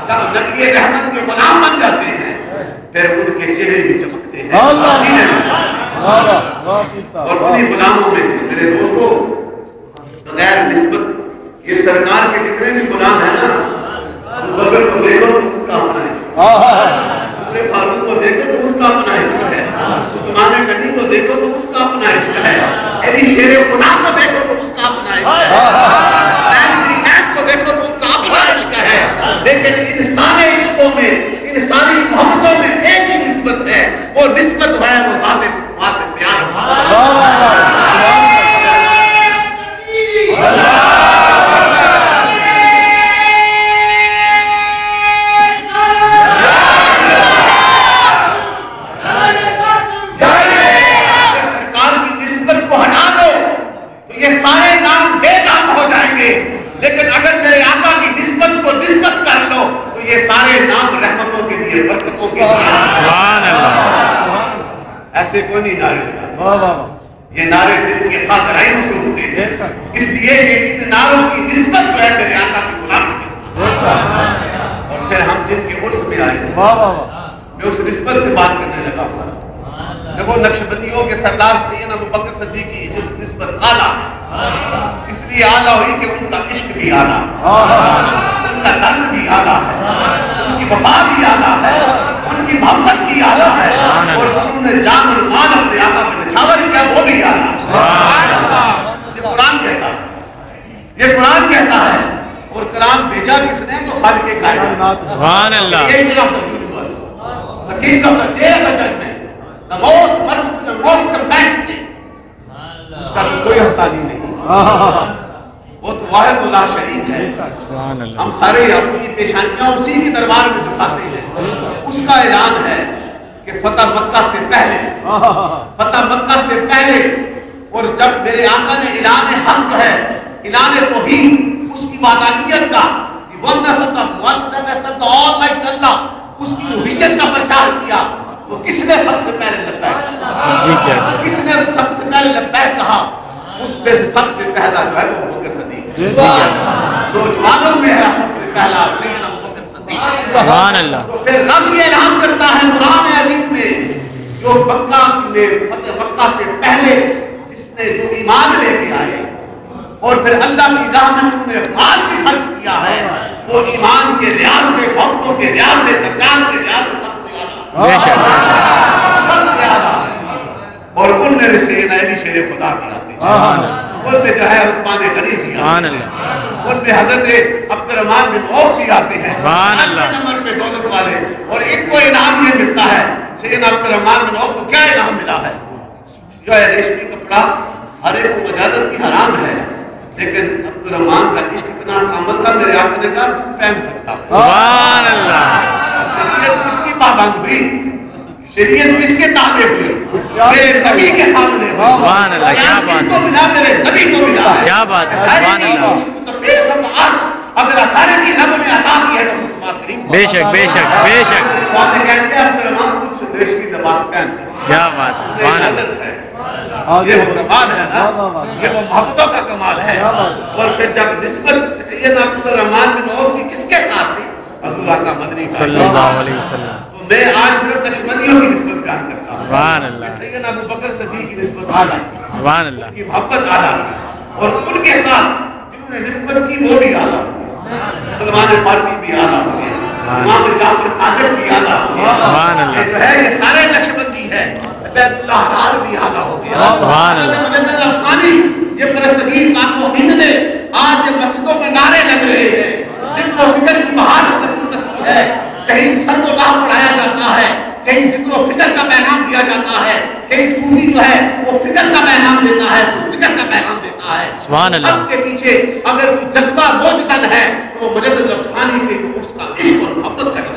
جب نبی رحمت کے غلام بن جاتے ہیں پھر ان کے چہرے بھی چمکتے ہیں اور انہی غلاموں میں سے میرے دوستو غیر نسبت یہ سرکار کے جتنے بھی غلام ہیں نا، بکر کو دیکھو تو اس کا اپنا عشق ہے، فاروق کو دیکھو تو اس کا اپنا عشق ہے، عثمان غنی کو دیکھو تو اس کا اپنا عشق ہے، علی شیر خدا کو دیکھو تو اس کا اپنا عشق ہے، حسین بن عید کو دیکھو تو ان کا اپنا عشق ہے، لیکن ان سارے عشقوں میں، ان ساری محبتوں میں ایک ہی نسبت ہے، وہ نسبت ہے وہ ذات مصطفیٰ سے پیار ہے۔ سارے نام بے نام ہو جائیں گے، لیکن اگر میرے آقا کی نسبت کو نسبت کر لو تو یہ سارے نام رحمتوں کے لیے، برکتوں کے لیے۔ سبحان اللہ۔ ایسے کوئی نہیں نعرے لگا، یہ نعرے دل کی خاطرائیوں سے اٹھتے ہیں، اس لیے کہ ان نعروں کی نسبت جو ہے میرے آقا کی غلامی کی۔ اور پھر ہم جن کے عرس میں آئے میں اس نسبت سے بات کرنے لگا ہوں۔ دیکھو نقشبندیوں کے سردار سیدنا ابوبکر صدیق کی نسبت اعلیٰ ہے، اس لیے اعلیٰ ہوئی کہ ان کا عشق بھی اعلیٰ ہے، ان کا درد بھی اعلیٰ ہے، ان کی وفا بھی اعلیٰ ہے، ان کی محبت بھی اعلیٰ ہے، اور انہوں نے جان اور مال اپنے آقا میں نچھاور کیا وہ بھی اعلیٰ ہے۔ یہ قرآن کہتا ہے، یہ قرآن کہتا ہے، اور قرآن بھیجا کس نے؟ تو خالق کائنات۔ سبحان اللہ۔ یہ طرف تک حقیقت of the day of the judgment, the most merciful, the most compassionate، اس کا کوئی حسانی نہیں، وہ تو واحد اللہ شریک ہے۔ ہم سارے اپنی پیشانیاں اسی کی دربار میں جھکاتے ہیں۔ اس کا اعلان ہے کہ فتح مکہ سے پہلے اور جب میرے آقا نے اعلان حق ہے، اعلان توحید، اس کی وحدانیت کا، اس کی الوہیت کا پرچار کیا، تو کس نے سب سے پہلے لبیک کہا؟ کس نے سب سے پہلے لبیک کہا؟ اس میں سے سب سے پہلا جو ہے وہ ابوبکر صدیق، نوجوانوں میں ہے سب سے پہلا سیدنا ابوبکر صدیق۔ سبحان اللہ۔ تو پھر رب یہ اعلان کرتا ہے قرآن عظیم میں، جو مکہ میں فتح مکہ سے پہلے جس نے جو ایمان لے کے آئے اور پھر اللہ کی راہ میں انہوں نے مال بھی خرچ کیا ہے، وہ ایمان کے لحاظ سے، وقتوں کے لحاظ سے، درجات کے لحاظ سے سب سے زیادہ، اور ان میں سے علی شیر خدا بھی آتے ہیں، ان میں جو ہے عثمان غنی بھی آتے ہیں، ان میں حضرت عبد الرحمن بن عوف بھی آتے ہیں، نمبر پہ دولت والے، اور ان کو انعام یہ ملتا ہے۔ سیدنا عبد الرحمن بن عوف کو کیا انعام ملا ہے؟ جو ہے ریشمی کپڑا ہر ایک کو اجازت کی حرام ہے، لیکن عبد الرحمن کا عشق اتنا کامل تھا میرے آقا نے کہا پہن سکتا۔ سبحان اللہ۔ شریعت کس کی پابند ہوئی؟ شریعت کس کے تابع ہوئی؟ میرے نبی کے سامنے۔ سبحان اللہ، کیا بات ہے، میرے نبی کو ملا ہے، کیا بات ہے، سبحان اللہ۔ اگر اچانک ہی رب نے عطا کی ہے تو مصطفیٰ کریم، بے شک بے شک بے شک، باتیں کہتے ہیں عبد الرحمن خود سے ریشمی لباس پہنتے ہیں، کیا بات ہے، سبحان اللہ۔ یہ وہ کمال ہے نا، یہ وہ محبتوں کا کمال ہے۔ اور پھر جب نسبت سیدنا عبد الرحمن بن عوف کی کس کے ساتھ تھی؟ حضور آقا مدنی صلی اللہ علیہ وسلم، میں آج صرف نقشبندیوں کی نسبت بیان کرتا ہوں. سبحان اللہ. سیدنا ابو بکر صدیق کی نسبت اعلیٰ کی, سبحان اللہ. کی محبت اعلیٰ کی, اور ان کے ساتھ جنہوں نے نسبت کی وہ بھی اعلیٰ ہو گئے. سلمان فارسی بھی اعلیٰ ہو گئے, امام جعفر صادق بھی اعلیٰ ہو گئے. سبحان اللہ. یہ جو ہے یہ سارے نقشبندی ہے. عبید اللہ حرار بھی اعلیٰ ہو گیا. سبحان اللہ. مجد الافسانی یہ برصغیر کام و ہند میں آج یہ مسجدوں میں نعرے لگ رہے ہیں. ذکر و فکر کی بہار ہے, کہیں سر و لاہ پڑھایا جاتا ہے, کہیں ذکر و فکر کا پیغام دیا جاتا ہے, کہیں صوفی جو ہے وہ فکر کا پیغام دیتا ہے, ذکر کا پیغام دیتا ہے. سبحان اللہ. سب کے پیچھے اگر کوئی جذبہ موجود ہے تو وہ مجد الافسانی کے اس کا عشق اور محبت کا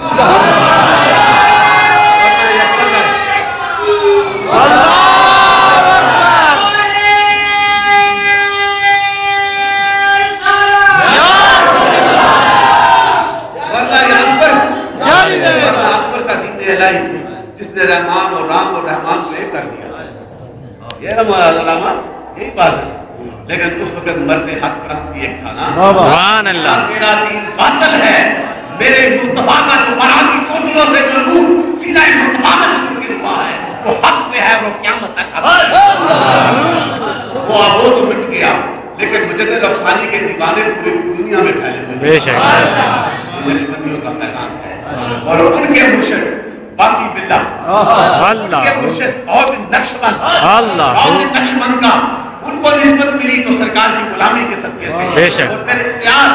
جس نے رحمان اور رام اور رحمان کو ایک کر دیا. یہ علامہ یہی بات ہے, لیکن اس وقت مرد حق پرست بھی ایک تھا نا. سبحان اللہ. تیرا دین باطل ہے, میرے مصطفیٰ کا جو فرات کی چوٹیوں سے جو نور سیدھا مصطفیٰ میں منتقل ہوا ہے وہ حق پہ ہے, وہ قیامت تک وہ تو مٹ گیا, لیکن مجدد افسانی کے دیوانے پوری دنیا میں پھیلے ہوئے. بے شک. نقشبندیوں کا پیغام ہے, اور ان کے مرشد باقی باللہ اللہ, ان کے مرشد بہت نقشبند, اللہ, بہت نقشبند کا ان کو نسبت ملی تو سرکار کی غلامی کے صدقے سے. بے شک. اور پھر اختیار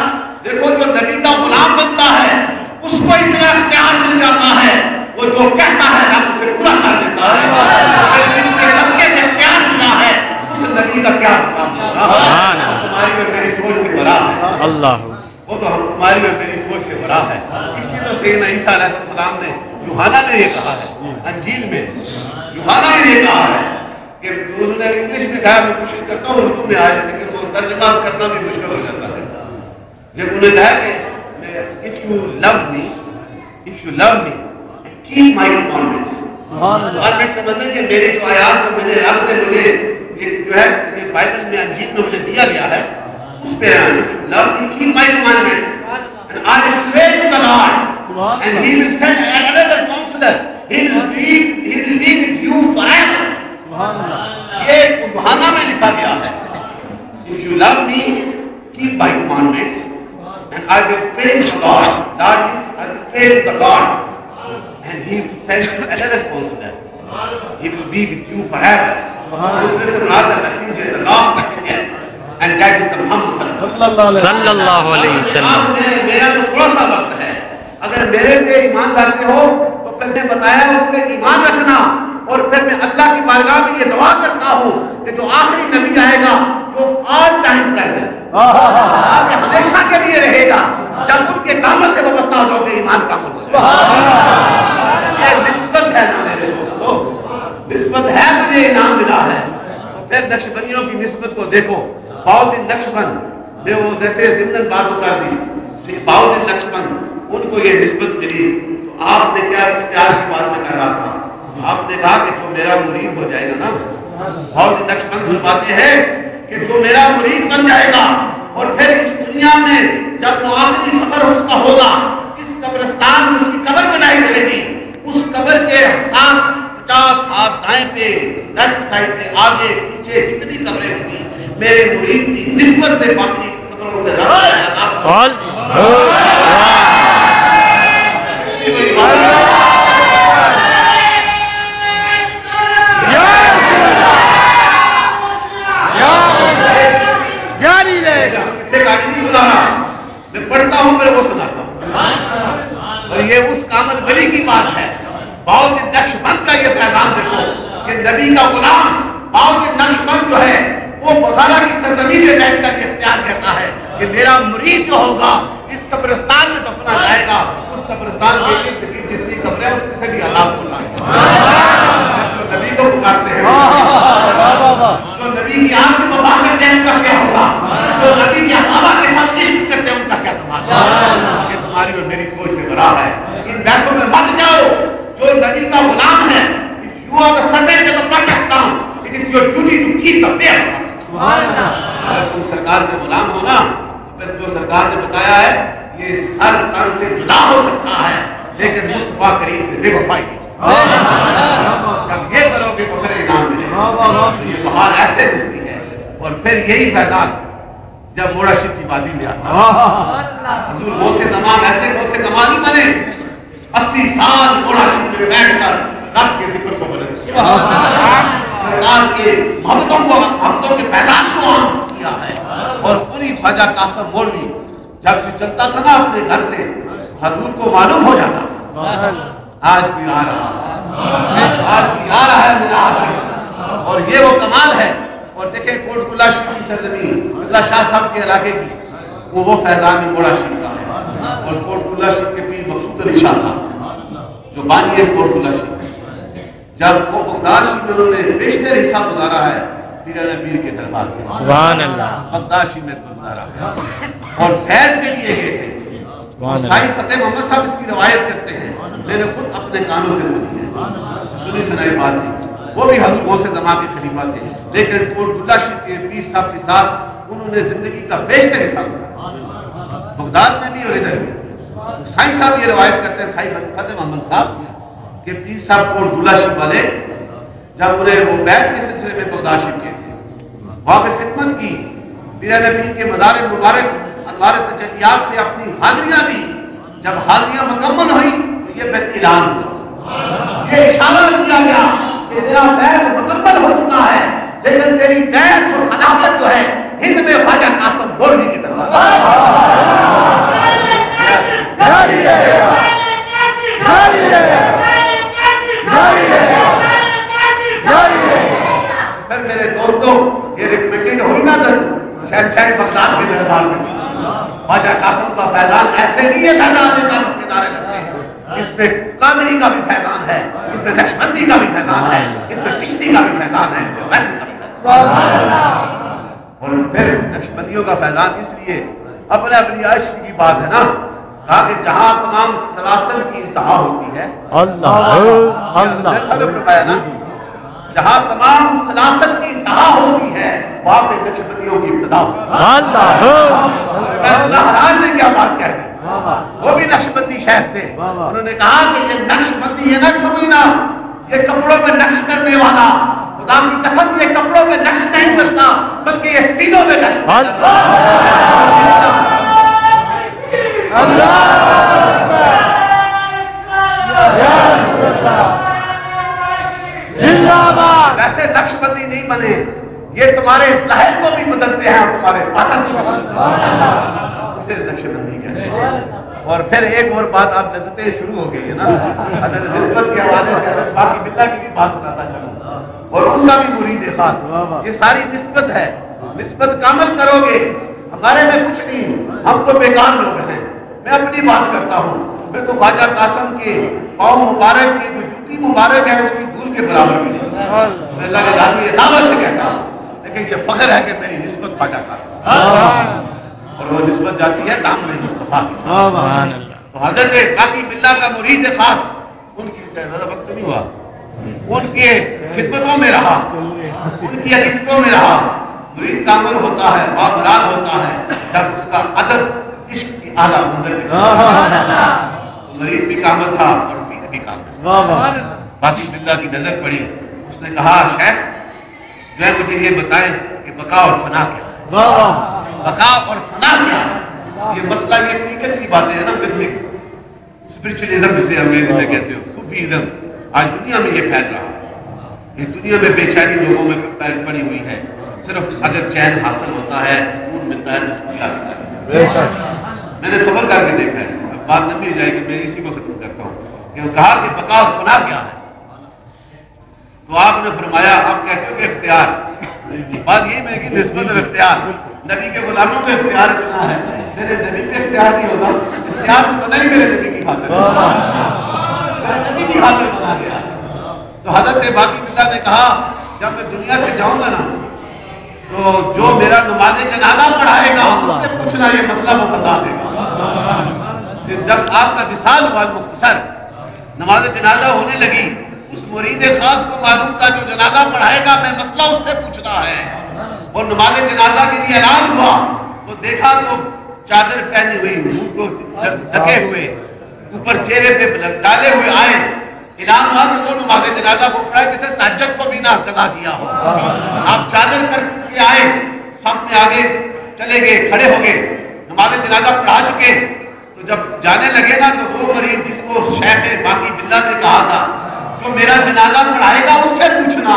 دیکھو, جو نبی کا غلام بنتا ہے اس کو اتنا اختیار مل جاتا ہے, وہ جو کہتا ہے رب اسے پورا کر دیتا ہے. جس کے صدقے سے اختیار ملا ہے اس نبی کا کیا مقام ہوگا. تمہاری اور میری سوچ سے بڑا ہے. اللہ, وہ تو تمہاری اور میری سوچ سے بڑا ہے. اس لیے تو سیدنا عیسیٰ علیہ السلام نے, یوحنا نے یہ کہا ہے انجیل میں, یوحنا نے یہ کہا ہے کہ انہوں نے انگلش میں کہا, میں کوشش کرتا ہوں اردو میں آئے, لیکن وہ ترجمہ کرنا بھی مشکل ہو جاتا ہے. جب انہوں نے کہا کہ if you love me keep my commandments. commandments کا مطلب کہ میرے جو آیات کو میرے رب نے مجھے جو ہے بائبل میں انجیل میں مجھے دیا گیا ہے اس پہ رہنا. if you love me keep my commandments and I will pray to the Lord and he will send another counselor, he will be with you forever. یہ یوحنا میں لکھا گیا ہے, if you love me keep my commandments and I will pray to the Lord. Lord means I will pray to the Lord and he will send you another counselor, he will be with you forever. دوسرے سے مراد ہے messenger, the last messenger, and that is the Muhammad صلی اللہ علیہ وسلم. میرا تو تھوڑا سا وقت ہے, اگر میرے پہ ایمان لاتے ہو تو پھر نے بتایا اس پہ ایمان رکھنا, اور پھر میں اللہ کی بارگاہ میں یہ دعا کرتا ہوں کہ جو آخری نبی آئے گا جو آل ٹائم پریزنٹ ہمیشہ کے لیے رہے گا, جب ان کے دامن سے وابستہ ہو جاؤ گے ایمان کا یہ نسبت ہے نا میرے دوستو, نسبت ہے, مجھے انعام ملا ہے. تو پھر نقشبندیوں کی نسبت کو دیکھو, بہت نقشبند میں وہ جیسے ضمن بات کر دی, بہت نقشبند ان کو یہ نسبت ملی. تو آپ نے کیا اختیار کی بات میں کر رہا تھا, آپ نے کہا کہ جو میرا مرید ہو جائے گا نا, بہت نقشبند فرماتے ہیں کہ جو میرا مرید بن جائے گا اور پھر اس دنیا میں جب وہ آخری سفر اس کا ہوگا, اس قبرستان میں اس کی قبر بنائی جائے گی, اس قبر کے 50 ہاتھ دائیں پہ, لیفٹ سائڈ پہ, آگے پیچھے جتنی قبریں ہوں گی, میرے مرید کی نسبت سے باقی قبروں سے جاری رہے گا. اسے کہا نہیں سنانا, میں پڑھتا ہوں پھر وہ سناتا ہوں, اور یہ اس کامل ولی کی بات ہے. بہت نقشبند کا یہ پیغام دیکھو کہ نبی کا غلام بہت نقشبند جو ہے وہ بخارا کی سرزمین میں بیٹھ کر یہ اختیار کرتا ہے کہ میرا مرید جو ہوگا اس قبرستان میں دفنا جائے گا, اس قبرستان کے ارد گرد جتنی قبریں اس میں سے بھی عذاب ہوگا. نبی کو پکارتے ہیں, جو نبی کی آنکھ سے وفا کرتے ہیں ان کا کیا ہوگا, جو نبی کے صحابہ کے ساتھ عشق کرتے ہیں ان کا کیا تماشا. یہ تمہاری اور میری سوچ سے بڑا ہے. ان بحثوں میں مت جاؤ. جو نبی کا غلام ہے, if you are the servant of the Pakistan, it is your duty to keep the faith. اگر تم سرکار کے غلام ہو نا, تو پھر جو سرکار نے بتایا ہے یہ سر تن سے جدا ہو سکتا ہے, لیکن مصطفیٰ کریم سے بے وفائی نہیں. جب یہ کرو گے تو پھر انعام ملے گا. یہ بہار ایسے ملتی ہے. اور پھر یہی فیضان جب موڑا شریف کی وادی میں آتا ہے. حضور غوث زمان ایسے غوث زمان ہی بنے 80 سال موڑا شریف میں بیٹھ کر رب کے ذکر کو بلند کیا. سرکار کے محبتوں کے فیضان کو عام کیا ہے. اور پوری خواجہ قاسم مولوی جب بھی چلتا تھا نا اپنے گھر سے حضور کو معلوم ہو جاتا تھا آج بھی آ رہا ہے, آج بھی آ رہا ہے میرا عاشق. اور یہ وہ کمال ہے. اور دیکھیں کوٹ کلا شریف کی سرزمین اللہ شاہ صاحب کے علاقے کی وہ فیضان موڑا شریف کا ہے. اور کوٹ کلا شریف کے پیر مقصود علی شاہ صاحب جو بانی ہے کوٹ کلا شریف, جب وہ بغداد شریف میں انہوں نے بیشتر حصہ گزارا ہے پیران پیر کے دربار میں. سبحان اللہ. بغداد شریف میں گزارا ہے اور فیض کے لیے گئے تھے. سائی فتح محمد صاحب اس کی روایت کرتے ہیں, میں نے خود اپنے کانوں سے سنی ہے, سنی سنائی بات تھی. وہ بھی حضرت غوث زمان کے خلیفہ تھے, لیکن کوٹ کلا شریف کے پیر صاحب کے ساتھ انہوں نے زندگی کا بیشتر حصہ گزارا بغداد میں بھی اور ادھر بھی. سائی صاحب یہ روایت کرتے ہیں, سائی فتح محمد صاحب کہ پیر صاحب کوٹ کلا شریف والے جب انہیں وہ بیعت کے سلسلے میں بغداد شریف گئے تھے, وہاں پہ خدمت کی, پیران پیر کے مزار مبارک انوار تجلیات میں اپنی حاضریاں دی. جب حاضریاں مکمل ہوئی تو یہ پھر اعلان ہوا, یہ اشارہ کیا گیا کہ تیرا فیض مکمل ہو چکا ہے, لیکن تیری بیعت اور خلافت جو ہے ہند میں خواجہ قاسم مولوی کی طرف. پھر میرے دوستوں یہ ریکمنڈڈ ہوئی نا شہنشاہ بغداد کے دربار میں خواجہ قاسم کا فیضان ایسے نہیں ہے فیضان قاسم کے نعرے لگتے ہیں. اس میں قادری کا بھی فیضان ہے, اس میں نقشبندی کا بھی فیضان ہے, اس میں چشتی کا بھی فیضان ہے, دیوبندی کا بھی فیضان ہے. اور پھر نقشبندیوں کا فیضان اس لیے اپنے اپنی عشق کی بات ہے نا, کہا کہ جہاں تمام سلاسل کی انتہا ہوتی ہے, اللہ سب فرمایا نا, جہاں تمام سلاسل کی انتہا ہوتی ہے وہاں پہ نقشبندیوں کی ابتدا ہوتی ہے. اللہ حراج نے کیا بات کہہ دی, وہ بھی نقشبندی شیخ تھے, انہوں نے کہا کہ یہ نقشبندی یہ نہ سمجھنا یہ کپڑوں میں نقش کرنے والا, خدا کی قسم یہ کپڑوں میں نقش نہیں کرتا بلکہ یہ سینوں میں نقش کرتا. ویسے نقشبندی نہیں بنے, یہ تمہارے ظاہر کو بھی بدلتے ہیں اور تمہارے باطن کو بھی بدلتے ہیں, اسے نقشبندی کہتے ہیں. اور پھر ایک اور بات, آپ لذتیں شروع ہو گئی ہے نا, حضرت نسبت کے حوالے سے حضرت باقی بلّہ کی بھی بات سناتا چلوں, اور ان کا بھی مرید خاص. یہ ساری نسبت ہے, نسبت کامل کرو گے, ہمارے میں کچھ نہیں, ہم تو بیکار لوگ ہیں. میں اپنی بات کرتا ہوں, میں تو خواجہ قاسم کے قوم مبارک کی جو جوتی مبارک ہے اس کی دھول کے برابر بھی نہیں. میں اللہ کے لازمی دعوت سے کہتا ہوں, لیکن یہ فخر ہے کہ میری نسبت خواجہ قاسم, اور وہ نسبت جاتی ہے دامن مصطفیٰ کی ساتھ. تو حضرت باقی بلّہ کا مرید خاص, ان کی زیادہ وقت نہیں ہوا, ان کے خدمتوں میں رہا, ان کی عقیدتوں میں رہا. مرید کامل ہوتا ہے, باقرار ہوتا ہے جب اس کا ادب عشق کی اعلیٰ منزل کے ساتھ. مرید بھی کامل تھا اور پیر بھی کامل. باقی بلّہ کی نظر پڑی, اس نے کہا شیخ جو ہے مجھے یہ بتائیں کہ بقا اور فنا کیا ہے. بقا اور فنا کیا ہے, یہ مسئلہ یہ حقیقت کی باتیں ہیں نا, مسٹک اسپرچولیزم جسے انگریزی میں کہتے ہو, صوفیزم, آج دنیا میں یہ پھیل رہا ہے. یہ دنیا میں بے چینی لوگوں میں پڑی ہوئی ہے. صرف اگر چین حاصل ہوتا ہے, سکون ملتا ہے, تو اس کو یاد کرتا ہے. میں نے سفر کر کے دیکھا ہے, اب بات نہ بھی جائے کہ میں اسی کو ختم کرتا ہوں, کہ کہا کہ بقا اور فنا کیا ہے, تو آپ نے فرمایا آپ کہتے ہو کہ اختیار. بات یہی میں کہ نسبت اور اختیار, نبی کے غلاموں کا اختیار اتنا ہے, میرے نبی کا اختیار نہیں ہوتا. اختیار تو نہیں میرے نبی کی خاطر, میرے نبی کی خاطر بنا گیا. تو حضرت باقی بلّہ نے کہا جب میں دنیا سے جاؤں گا نا تو جو میرا نماز جنازہ پڑھائے گا اس سے پوچھنا یہ مسئلہ وہ بتا دے گا. جب آپ کا وصال ہوا مختصر, نماز جنازہ ہونے لگی, اس مرید خاص کو معلوم تھا جو جنازہ پڑھائے گا میں مسئلہ اس سے پوچھنا ہے. اور نماز جنازہ کے لیے اعلان ہوا تو دیکھا تو چادر پہنی ہوئی, منہ کو ڈھکے ہوئے اوپر چہرے پہ ڈالے ہوئے آئے، اعلان ہوا کہ وہ نماز جنازہ کو پڑھائے جسے تہجد کو بھی نہ قضا کیا ہو۔ آپ چادر کر کے آئے، صف میں آگے چلے گئے، کھڑے ہو گئے، نماز جنازہ پڑھا چکے، تو جب جانے لگے نا تو وہ مریض جس کو شیخ باقی باللہ نے کہا تھا جو میرا جنازہ پڑھائے گا اس سے پوچھنا،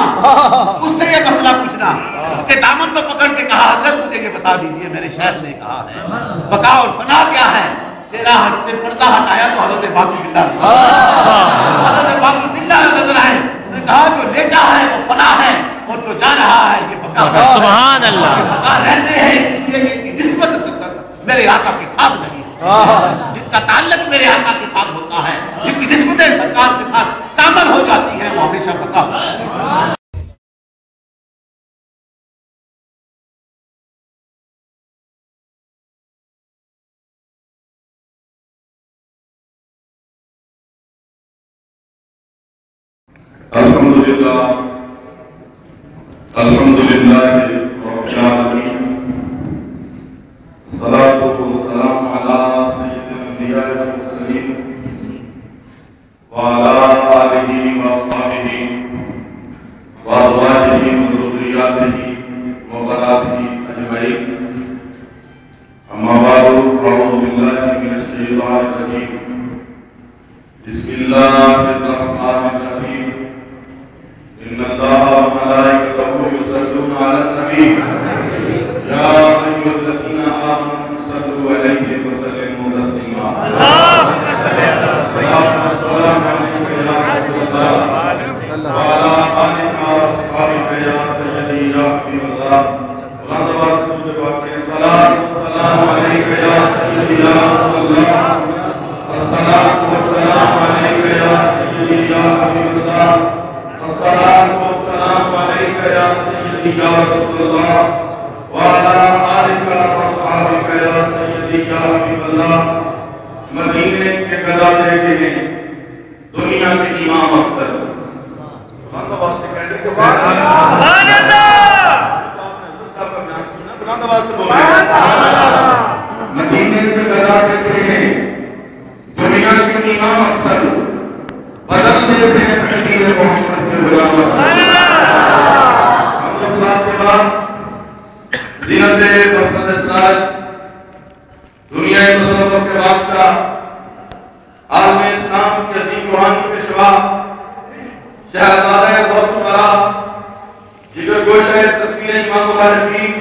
اس سے یہ مسئلہ پوچھنا، کہ دامن کو پکڑ کے کہا حضرت مجھے یہ بتا دیجئے میرے شیخ نے کہا ہے بقا اور فنا کیا ہے، چہرہ سے پردہ ہٹایا تو حضرت باقی باللہ نے حضرت باقی باللہ نظر آئے، انہوں نے کہا جو لیٹا ہے وہ فنا ہے اور جو جا رہا ہے یہ بقا ہے۔ سبحان اللہ۔ بقا رہتے ہیں اس لیے کہ ان کی نسبت میرے آقا کے ساتھ نہیں ہے، جن کا تعلق میرے آقا کے ساتھ ہوتا ہے، جن کی نسبتیں سرکار کے ساتھ کامل ہو جاتی ہیں، وہ ہمیشہ بقا ہوتا ہے۔ الحمدللہ رب العالمین، الصلاۃ والسلام علی سید الانبیاء والمرسلین وعلی آلہ واصحابہ وازواجہ وذریاتہ وبناتہ اجمعین، اما بعد فاعوذ باللہ من الشیطان الرجیم، بسم اللہ الرحمن الرحیم، ان اللہ وملائکتہ یصلون علی النبی یا ایھا الذین آمنوا صلوا علیہ وسلموا تسلیما۔ السلام علیک یا رسول اللہ وعلی آلک واصحابک یا سیدی یا حبیب اللہ۔ بلند آواز سے مجھے بات کریں، السلام علیک یا سیدی یا رسول اللہ، السلام علیک یا سیدی یا حبیب اللہ، السلام علیک یا سیدی یا رسول اللہ وعلی آلک واصحابک یا سیدی یا حبیب اللہ۔ مدینے کے گدا دیکھے ہیں دنیا کے امام افسر، بلند آواز سے کہتے ہیں کہ سبحان اللہ، مدینے کے گدا دیکھے ہیں دنیا کے امام افسر، بدل دیتے ہیں تقدیر محمد کے غلام افسر۔ ہم اس بات کے بعد زینت مسند اسناد دنیا تصوف کے بادشاہ عالم اسلام کے عظیم روحانی پیشوا شہزادہ غوث الورا جگر گوشہ تصویر امام العارفین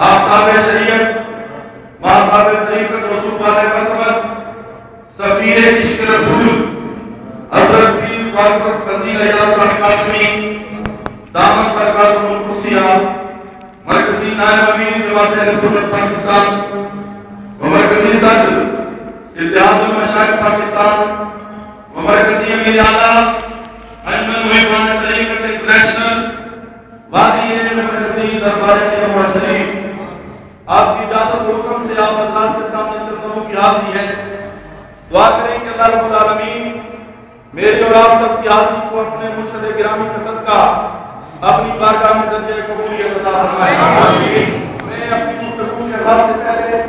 آفتاب شریعت ماہتاب طریقت رسول والے مرتبت سفیر عشق رسول حضرت پیر باقر فضیل اجاز صاحب قاسمی دامن برکات القدسیہ مرکزی نائب امیر جماعت اہل سنت پاکستان و مرکزی صدر اتحاد المشائخ پاکستان و مرکزی امیر اعلیٰ انجمن محبان طریقت انٹرنیشنل وادی مرکزی دربار جمع شریف، آپ کی اجازت و حکم سے آپ حضرات کے سامنے چندوں کی حاضری ہے۔ دعا کریں کہ اللہ رب العالمین میری اور آپ سب کی حاضری کو اپنے مرشد گرامی کا صدقہ اپنی بارگاہ میں درجہ قبولیت عطا فرمائے۔ میں اپنی گفتگو کے بعد سے پہلے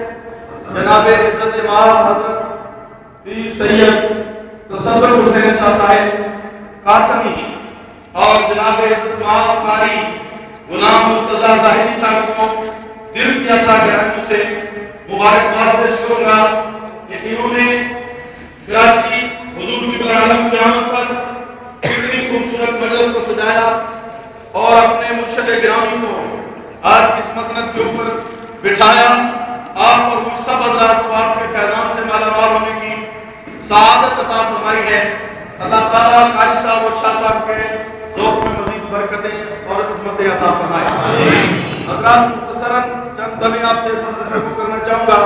جناب عزت مآب حضرت پیر سید تصدر حسین شاہ صاحب قاسمی اور جناب عزت مآب قاری غلام مرتضیٰ ظاہری صاحب کو دل کی عطا گہرائیوں سے مبارکباد پیش کروں گا کہ انہوں نے کراچی حضور کی عالم قیامت پر اتنی خوبصورت مجلس کو سجایا اور اپنے مرشد گرامی کو آج اس مسند کے اوپر بٹھایا۔ آپ اور ہم سب حضرات کو آپ کے فیضان سے مالا مال ہونے کی سعادت عطا فرمائی ہے۔ اللہ تعالیٰ قاری صاحب اور شاہ صاحب کے ذوق میں مزید برکتیں اور عظمتیں عطا فرمائے۔ حضرات مختصراً چند دمیں آپ سے گفتگو کرنا چاہوں گا۔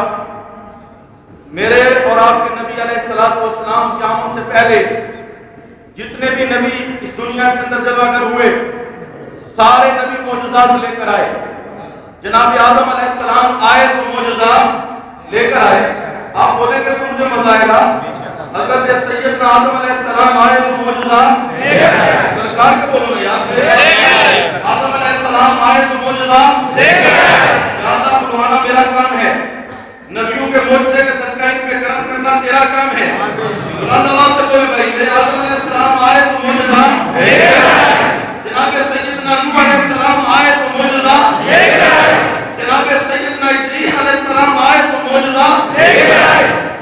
میرے اور آپ کے نبی علیہ السلام کے آمد سے پہلے جتنے بھی نبی اس دنیا کے اندر جلوہ گر ہوئے سارے نبی معجزات لے کر آئے۔ جناب آدم علیہ السلام آئے تو معجزات لے کر آئے۔ آپ بولیں گے تو مجھے مزہ آئے گا۔ حضرت سیدنا آدم علیہ السلام آئے تو معجزات لے کر آئے۔ سرکار کے بولو گے یار، آدم علیہ السلام آئے تو معجزات لے کر آئے۔ یا اللہ بلوانا میرا کام ہے، نبیوں کے معجزے کے صدقہ ان پہ کرم کرنا تیرا کام ہے۔ بلند آواز سے بولے بھائی، میرے آدم علیہ السلام آئے تو موجودہ جناب سیدنا نوح علیہ السلام آئے تو موجودہ جناب سیدنا ادریس علیہ السلام آئے تو موجودہ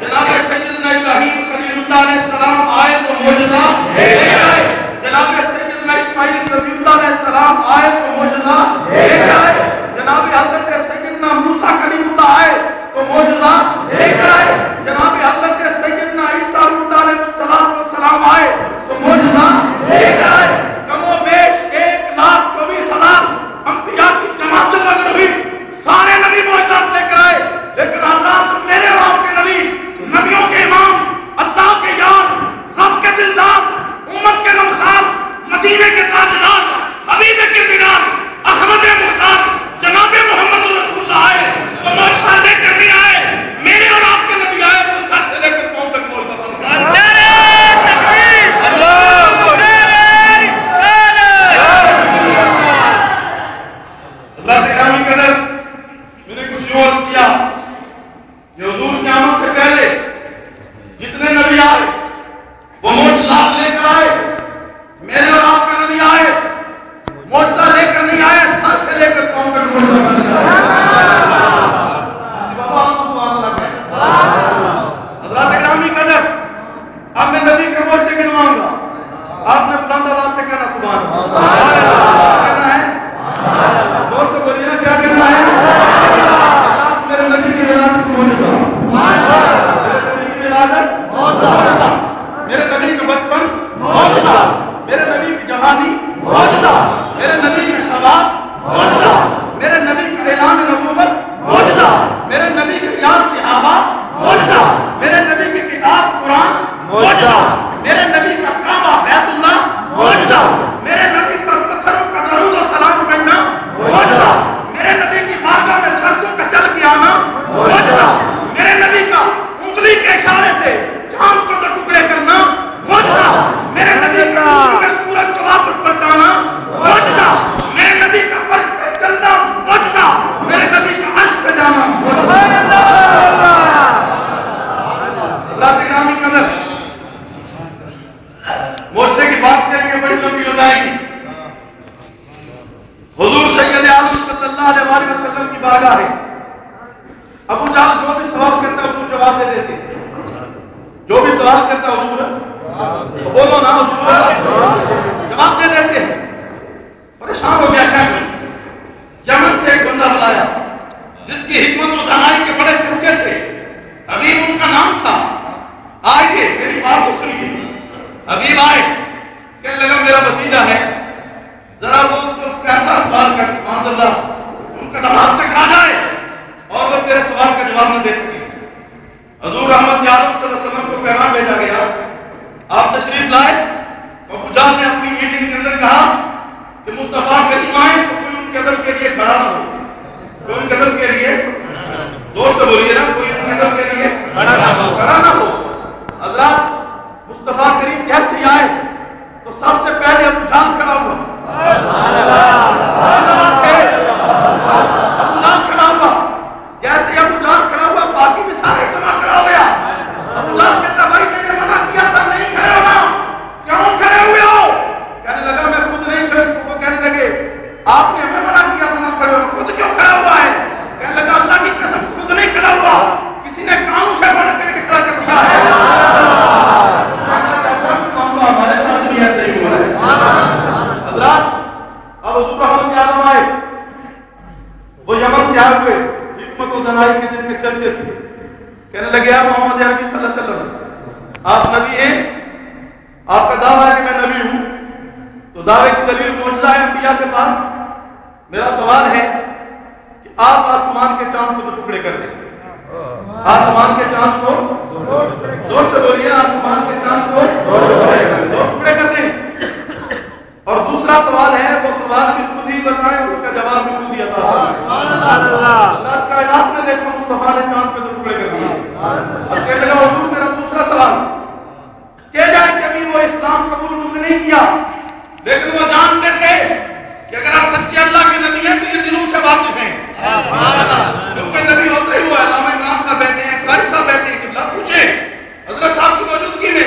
جناب سیدنا ابراہیم خلیل اللہ علیہ السلام آئے تو موجودہ جناب سیدنا اسماعیل نبی اللہ علیہ السلام آئے تو موجودہ جناب حضرت سیدنا موسیٰ کلیم اللہ آئے تو موجودہ جناب حضرت سیدنا عیسیٰ علیہ السلام آئے تو موجودہ کم و بیش 1,24,000 انبیاء کی جماعت لگ ہوئی، سارے نبی معجزات لے کر آئے، لیکن اللہ میرے اور آپ کے نبی، نبیوں کے امام، اللہ کے یار، رب کے دلدار، امت کے نمخار، مدینے کے تاجدار، حبیب کے دینار، احمد مختار، جناب محمد رسول اللہ آئے تو معجزہ لے کر نہیں آئے، میرے اور آپ کے نبی آئے تو سر سے لے کر پاؤں تک معجزہ بن گئے۔ اللہ تکرامی قدر میں نے کچھ یوں عرض کیا کہ حضور قیامت سے پہلے جتنے نبی آئے وہ معجزات لے کر آئے، میرے اور آپ کا نبی آئے معجزہ لے کر نہیں آئے، سر سے لے کر پاؤں تک معجزہ بن گئے۔ بابا آپ کو سبحان اللہ کہتے حضرات اکرامی قدر، اب میں نبی کے معجزے گنواؤں گا، آپ نے بلند آواز سے کہنا سبحان اللہ، کہنا ہے زور سے بولیے نا، کیا کہنا ہے؟ آپ میرے نبی کی ولادت کو معجزہ، میرے نبی کی ولادت معجزہ، میرے نبی کا بچپن معجزہ، میرے نبی کی جوانی معجزہ، میرے نبی کی شباب معجزہ، میرے نبی کا اعلان نبوت معجزہ، میرے نبی کے یاد صحابہ معجزہ، میرے نبی کی کتاب قرآن معجزہ، میرے نبی کا کعبہ بیت اللہ معجزہ، میرے نبی پر پتھروں کا درود و سلام کرنا معجزہ، میرے نبی کی بارگاہ میں درختوں کا چل کے آنا معجزہ، میرے نبی کا انگلی کے اشارے سے چاند کو ٹکڑے کرنا معجزہ، میرے نبی کا سورج کو واپس پلٹانا معجزہ، میرے نبی کا فرش پہ چلنا معجزہ، میرے نبی کا عرش پہ جانا معجزہ۔ اللہ تکرامی قدر، معجزے کی بات کریں گے بڑی لمبی ہو جائے گی۔ حضور سید عالم صلی اللہ علیہ وآلہ وسلم کی بارگاہ ہے، ابو جہل جو بھی سوال کرتا ہے حضور جواب دے دیتے، جو بھی سوال کرتا ہے حضور تو بولو نا حضور جواب دے دیتے ہیں۔ پریشان ہو گیا کیا یمن سے ایک بندہ بلایا جس کی حکمت و دانائی کے بڑے چرچے تھے، حبیب ان کا نام تھا، آئیے میری بات کو سنیے۔ حبیب آئے، کہنے لگا میرا بھتیجا ہے، ذرا وہ اس کو کیسا سوال کر کے معاذ اللہ ان کا دماغ چکرا جائے اور وہ تیرے سوال کا جواب نہ دے سکے۔ حضور رحمت عالم صلی اللہ علیہ وسلم کو پیغام بھیجا گیا، آپ تشریف لائے، ابو جہل نے اپنی میٹنگ کے اندر کہا کہ مصطفیٰ کریم آئے تو کوئی ان کے ادب کے لیے کھڑا نہ ہو، کوئی ان کے ادب کے لیے، زور سے بولیے نا، کوئی ان کے ادب کے لیے کھڑا نہ ہو۔ حضرات مصطفیٰ کریم جیسے ہی آئے تو سب سے پہلے ابو جہل کھڑا ہوا، جیسے ابو جہل کھڑا ہوا باقی بھی سارے اجتماع کھڑا ہو گیا۔ ابو جہل کہتا بھائی میں نے منع کیا تھا نہیں کھڑے ہونا، کیوں کھڑے ہوئے ہو؟ کہنے لگا میں خود نہیں کھڑے، وہ کہنے لگے آپ نے ہمیں منع کیا تھا نہ کھڑے ہونا، خود کیوں کھڑا ہوا ہے؟ کہنے لگا اللہ کی قسم خود نہیں کھڑا ہوا، کسی نے کانوں سے منع کر کے کھڑا کر دیا ہے۔ ہمارے ساتھ بھی ایسا ہی ہوا ہے۔ حضرات اب حضور رحمت عالم آئے، وہ یمن سے آئے ہوئے حکمت و دانائی کے جن کے چلتے تھے، کہنے لگے آپ محمد عربی صلی اللہ علیہ وسلم آپ نبی ہیں، آپ کا دعویٰ ہے کہ میں نبی ہوں، تو دعوے کی دلیل معجزہ ہے انبیاء کے پاس۔ میرا سوال ہے کہ آپ آسمان کے چاند کو تو ٹکڑے کر دیں، آسمان کے چاند کو زور سے بولیے، آسمان کے چاند کو دو ٹکڑے کر دیں۔ اور دوسرا سوال ہے، وہ سوال بھی خود ہی بتائیں، اس کا جواب بھی خود ہی عطا فرمائیں۔ اللہ کائنات میں دیکھو مصطفیٰ نے چاند کے دو ٹکڑے کر دیے۔ اور کہنے لگا حضور میرا دوسرا سوال کہ جائے کہ ابھی وہ اسلام قبول انہوں نے نہیں کیا، لیکن وہ جانتے تھے کہ اگر آپ سچے اللہ کے نبی ہیں تو یہ دلوں سے واقف ہیں، کیونکہ نبی ہوتے ہی وہ علامہ عمران صاحب بیٹھے ہیں، قاری صاحب بیٹھے ہیں، قبلہ پوچھیں حضرت صاحب کی موجودگی میں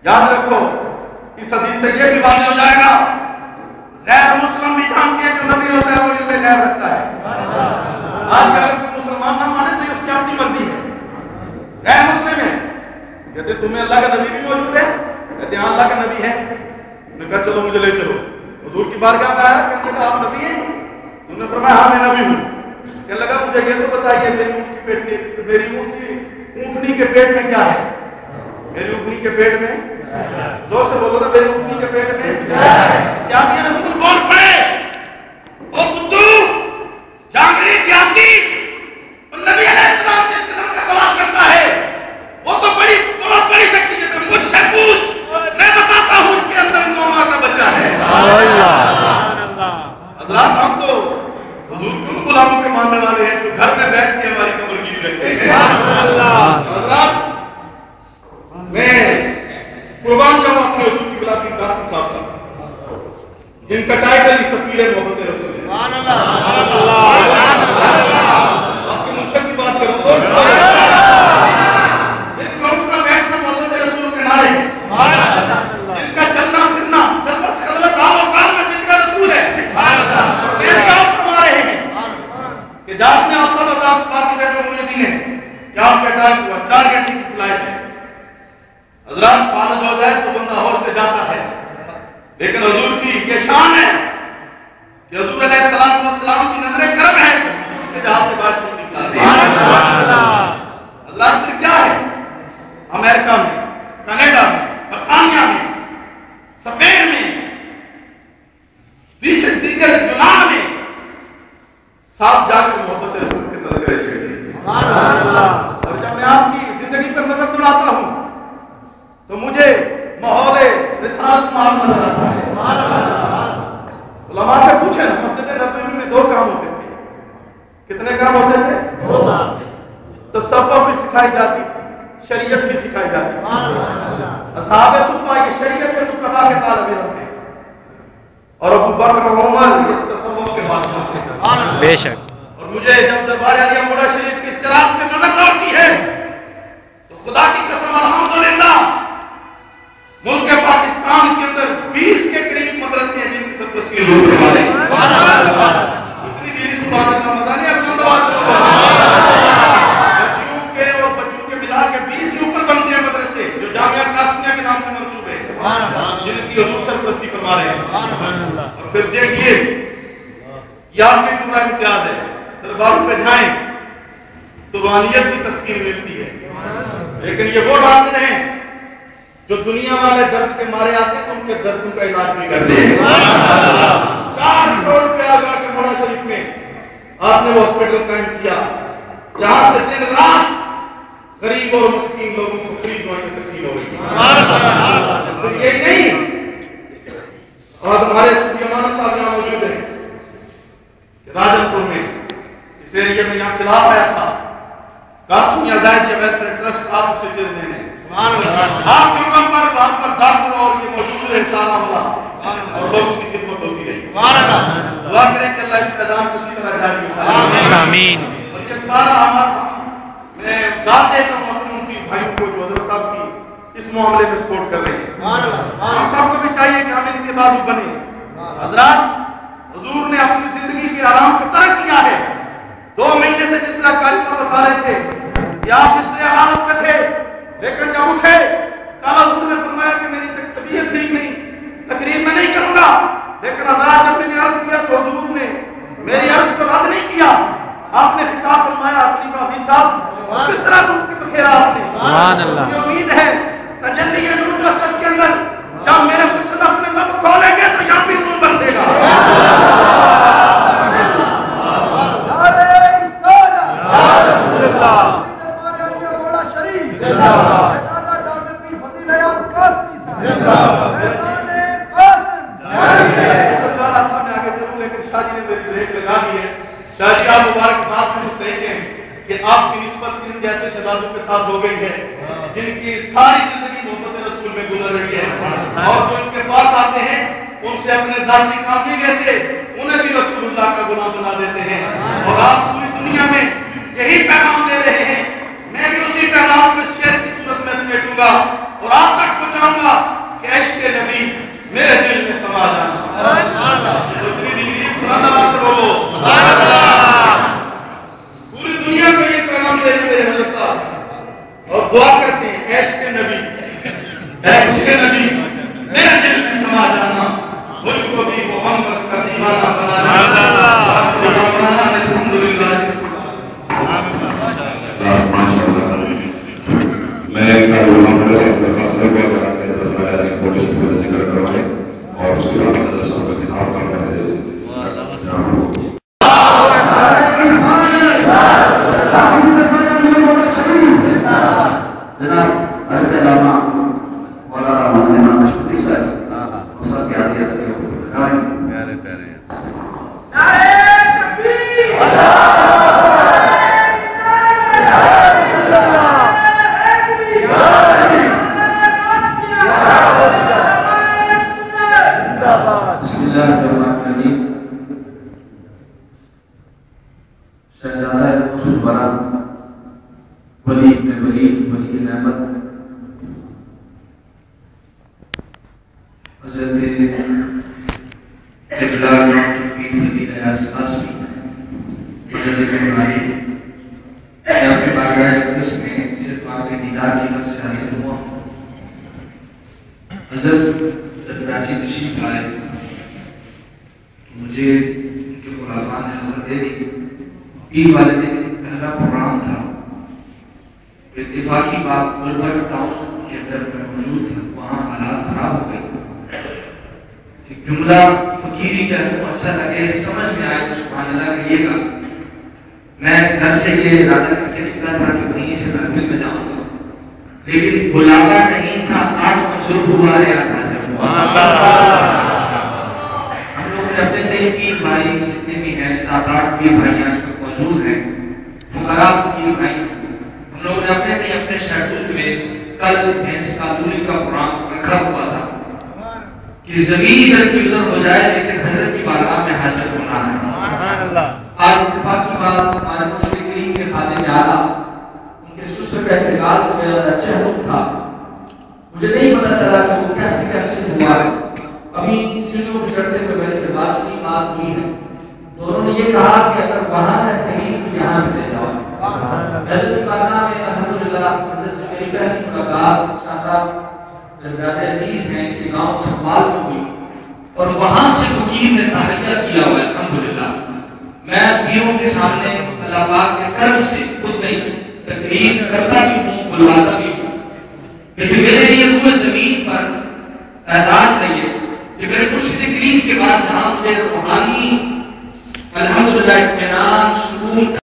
یاد رکھو اس حدیث سے یہ بھی واضح ہو جائے گا غیر مسلم بھی جانتے ہیں جو نبی ہوتا ہے وہ اس سے غیر رکھتا ہے. آج اگر کوئی مسلمان نہ مانے تو یہ اس کی اپنی مرضی ہے. غیر مسلم ہے کہتے تمہیں اللہ کا نبی بھی موجود ہے؟ کہتے ہیں اللہ کا نبی ہے. انہوں نے کہا چلو مجھے لے چلو. حضور کی بارگاہ میں آیا, کہنے لگا آپ نبی ہیں؟ انہوں نے فرمایا ہاں میں نبی ہوں. کہنے لگا مجھے یہ تو بتائیے میری اونٹنی کے پیٹ میں کیا ہے؟ میری اونٹنی کے پیٹ میں, زور سے بولو نا, میری اونٹنی کے پیٹ میں سیامی رسول بول پڑے او بدو جانگری دیاتی نبی علیہ السلام سے اس قسم کا سوال کرتا ہے, وہ تو بہت بڑی شخصیت ہے, مجھ سے پوچھ, میں بتاتا ہوں اس کے اندر 9 ماہ کا بچہ ہے. حضرات ہم تو حضور کیوں غلاموں کے ماننے والے ہیں جو گھر میں بیٹھ کے ہماری قبر گیری رکھتے ہیں. حضرات میں قربان جاؤں اپنے حضور کی بلاتی ڈاکٹر صاحب صاحب جن کا ٹائٹل ہی سفیر محبت رسول ہے. آپ کے منشق کی بات کروں جن کا اس کا بیٹھنا محبت رسول کے نعرے ہیں, جن کا چلنا پھرنا جلوت خلوت آل و کال میں ذکر رسول ہے. یہ کیا فرما رہے ہیں کہ جات میں آپ سب آزاد پاکی بیٹھے مجھے ہیں کہ آپ کا اٹیک ہوا, 4 گھنٹے کی فلائٹ ہے. حضرات فالج ہو جائے تو بندہ ہوش سے جاتا ہے, لیکن حضور کی یہ شان ہے کہ حضور علیہ السلام کی نظر کرم ہے اس کے جہاز سے بات نہیں نکالتے ہیں. حضرات پھر کیا ہے, امریکہ میں, کینیڈا میں, برطانیہ میں, اسپین میں, دیگر یونان میں ساتھ جا کر محبت رسول کے تذکرے چھیڑتے ہیں. اور جب میں آپ کی زندگی پر نظر دوڑاتا ہوں تو مجھے ماحول رسالت معلوم نظر آتا ہے. علماء سے پوچھیں نا, مسجد نبوی میں 2 کام ہوتے تھے. کتنے کام ہوتے تھے؟ 2 کام. تصوف بھی سکھائی جاتی تھی, شریعت بھی سکھائی جاتی تھی. اصحاب صفہ یہ شریعت کے مصطفیٰ کے طالب علم تھے, اور ابو بکر و عمر اس تصوف کے بادشاہ تھے. بے شک. اور مجھے جب دربار عالیہ موڑا شریف کے اشتراک میں نظر دوڑتی ہے تو خدا کی قسم الحمدللہ ملک پاکستان کے اندر 20 کے قریب مدرسے ہیں جن کی سب تشکیل ہونے والے ہیں. اتنی دیر سبحان اللہ مزہ نہیں اپنا دعا سے بچیوں کے اور بچوں کے ملا کے 20 سے اوپر بنتے ہیں مدرسے جو جامعہ قاسمیہ کے نام سے منسوب ہے, جن کی حضور سرپرستی فرما رہے ہیں. اور پھر دیکھیے یہ آپ کے پورا امتیاز ہے, درباروں پہ جائیں تو روحانیت کی تذکیر ملتی ہے, لیکن یہ وہ ڈاکٹر ہیں جو دنیا والے درد کے مارے آتے ہیں تو ان کے دردوں کا علاج بھی کرتے ہیں. 4 کروڑ روپیہ لگا کے موڑا شریف میں آپ نے وہ ہاسپٹل قائم کیا جہاں سے دن رات غریب اور مسکین لوگوں کو فری دوائیں تقسیم ہو رہی ہے. یہ نہیں, آج ہمارے صوفی امانہ صاحب یہاں موجود ہیں راجن پور میں, اس ایریا میں یہاں سیلاب آیا تھا. قاسم زاہد کے ویلفیئر ٹرسٹ آپ اس کے چیئرمین ہیں. آپ کے اوپر وہاں پر ڈاکٹر اور یہ موجود ہے انشاءاللہ اور لوگ اس کی خدمت ہوتی رہی. دعا کریں کہ اللہ اس قدام کو اسی طرح جاری کرے. آمین. اور یہ سارا میں ذاتے کا مطلب کی بھائیوں کو جو حضرت صاحب کی اس معاملے میں سپورٹ کر رہے ہیں, ہم سب کو بھی چاہیے کہ ہم ان کے بازو بنے. حضرات حضور نے اپنی زندگی کے آرام کو ترک کیا ہے. 2 مہینے سے جس طرح قاری صاحب بتا رہے تھے کہ آپ جس طرح حالت میں تھے, لیکن جب اٹھے کالا حضور نے فرمایا کہ میری طبیعت ٹھیک نہیں, تقریر میں نہیں کروں گا. لیکن حضرات جب میں نے عرض کیا تو حضور نے میری عرض کو رد نہیں کیا. آپ نے خطاب فرمایا اپنی کافی صاحب کس طرح تم کے بخیر آپ نے. سبحان اللہ. مجھے امید ہے تجلی نور مسجد کے اندر جب میرے مرشد اپنے لب کھولیں گے تو یہاں بھی نور برسے گا. شاہجی آپ مبارکباد میں کہتے ہیں کہ آپ کی نسبت ان جیسے شہزادوں کے ساتھ ہو گئی ہے جن کی ساری زندگی محبت رسول میں گزر رہی ہے, اور جو ان کے پاس آتے ہیں ان سے اپنے ذاتی کام نہیں لیتے, انہیں بھی رسول اللہ کا غلام بنا دیتے ہیں. اور آپ پوری دنیا میں یہی پیغام دے رہے ہیں. میں بھی اسی پیغام کو شعر کی صورت میں سمیٹوں گا اور آپ تک پہنچاؤں گا کہ عشق نبی میرے دل میں سما جانا. میں ذکر کروائیں اور اس کے بعد حضرت صاحب کا خطاب کرنا ہے. جناب حضرت علامہ مولانا محمد امام مشہوری صاحب اس سے آدھی آدھی پیارے پیارے بسم اللہ الرحمن الرحیم. شہزادہ رسول برا ولی ابن ولید ولی نعمت حضرت اقلال وزیر اعظم حضرت بنواری میں آپ کے بارگاہ اقدس میں صرف آپ کے دیدار کی طرف سے حاصل ہوا. حضرت کراچی تشریف آئے تو مجھے ان کے خلافہ نے خبر دے دی. پیر والے دن پہلا پروگرام تھا. اتفاقی بات گلبرگ ٹاؤن کے اندر میں موجود تھا. وہاں حالات خراب ہو گئے. ایک جملہ فقیری کہہ لوں اچھا لگے سمجھ میں آئے تو سبحان اللہ کہیے گا. میں گھر سے یہ ارادہ کر کے نکلا تھا کہ وہیں سے محفل میں جاؤں گا, لیکن بلاوا نہیں تھا. آج منظور ہوا ہے. ہم لوگ نے اپنے دل کی بھائی جتنے بھی ہیں 7-8 بھی بھائیاں اس میں موجود ہیں فقراء کی بھائی. ہم لوگوں نے اپنے دل اپنے شیڈول میں کل بھینس کالوری کا پروگرام رکھا ہوا تھا کہ زمین ادھر کی ادھر ہو جائے لیکن حضرت کی بارگاہ میں حاصل ہونا ہے. آج اتفاق کی بات ہمارے مسلم کریم کے خادم اعلیٰ ان کے سسر کا انتقال ہو گیا. اچھا حکم تھا. مجھے نہیں پتا چلا کہ وہ کیسے ہوا ہے. ابھی سیڑھیوں پہ چڑھتے ہوئے میں نے بات کی بات ہوئی ہے. دونوں نے یہ کہا کہ اگر وہاں ہے صحیح تو یہاں سے لے جاؤ. حضرت کی بارگاہ میں الحمدللہ حضرت سے میری پہلی ملاقات شاہ صاحب زیادہ عزیز ہیں کہ گاؤں چھپال میں ہوئی اور وہاں سے فقیر نے تحریہ کیا ہوا ہے. الحمدللہ میں پیروں کے سامنے اللہ پاک کے کرم سے خود نہیں تقریر کرتا بھی ہوں بلواتا بھی ہوں, لیکن میرے لیے وہ زمین پر احساس نہیں ہے کہ میرے مرشد کریم کے بعد جہاں مجھے روحانی الحمدللہ اطمینان سکون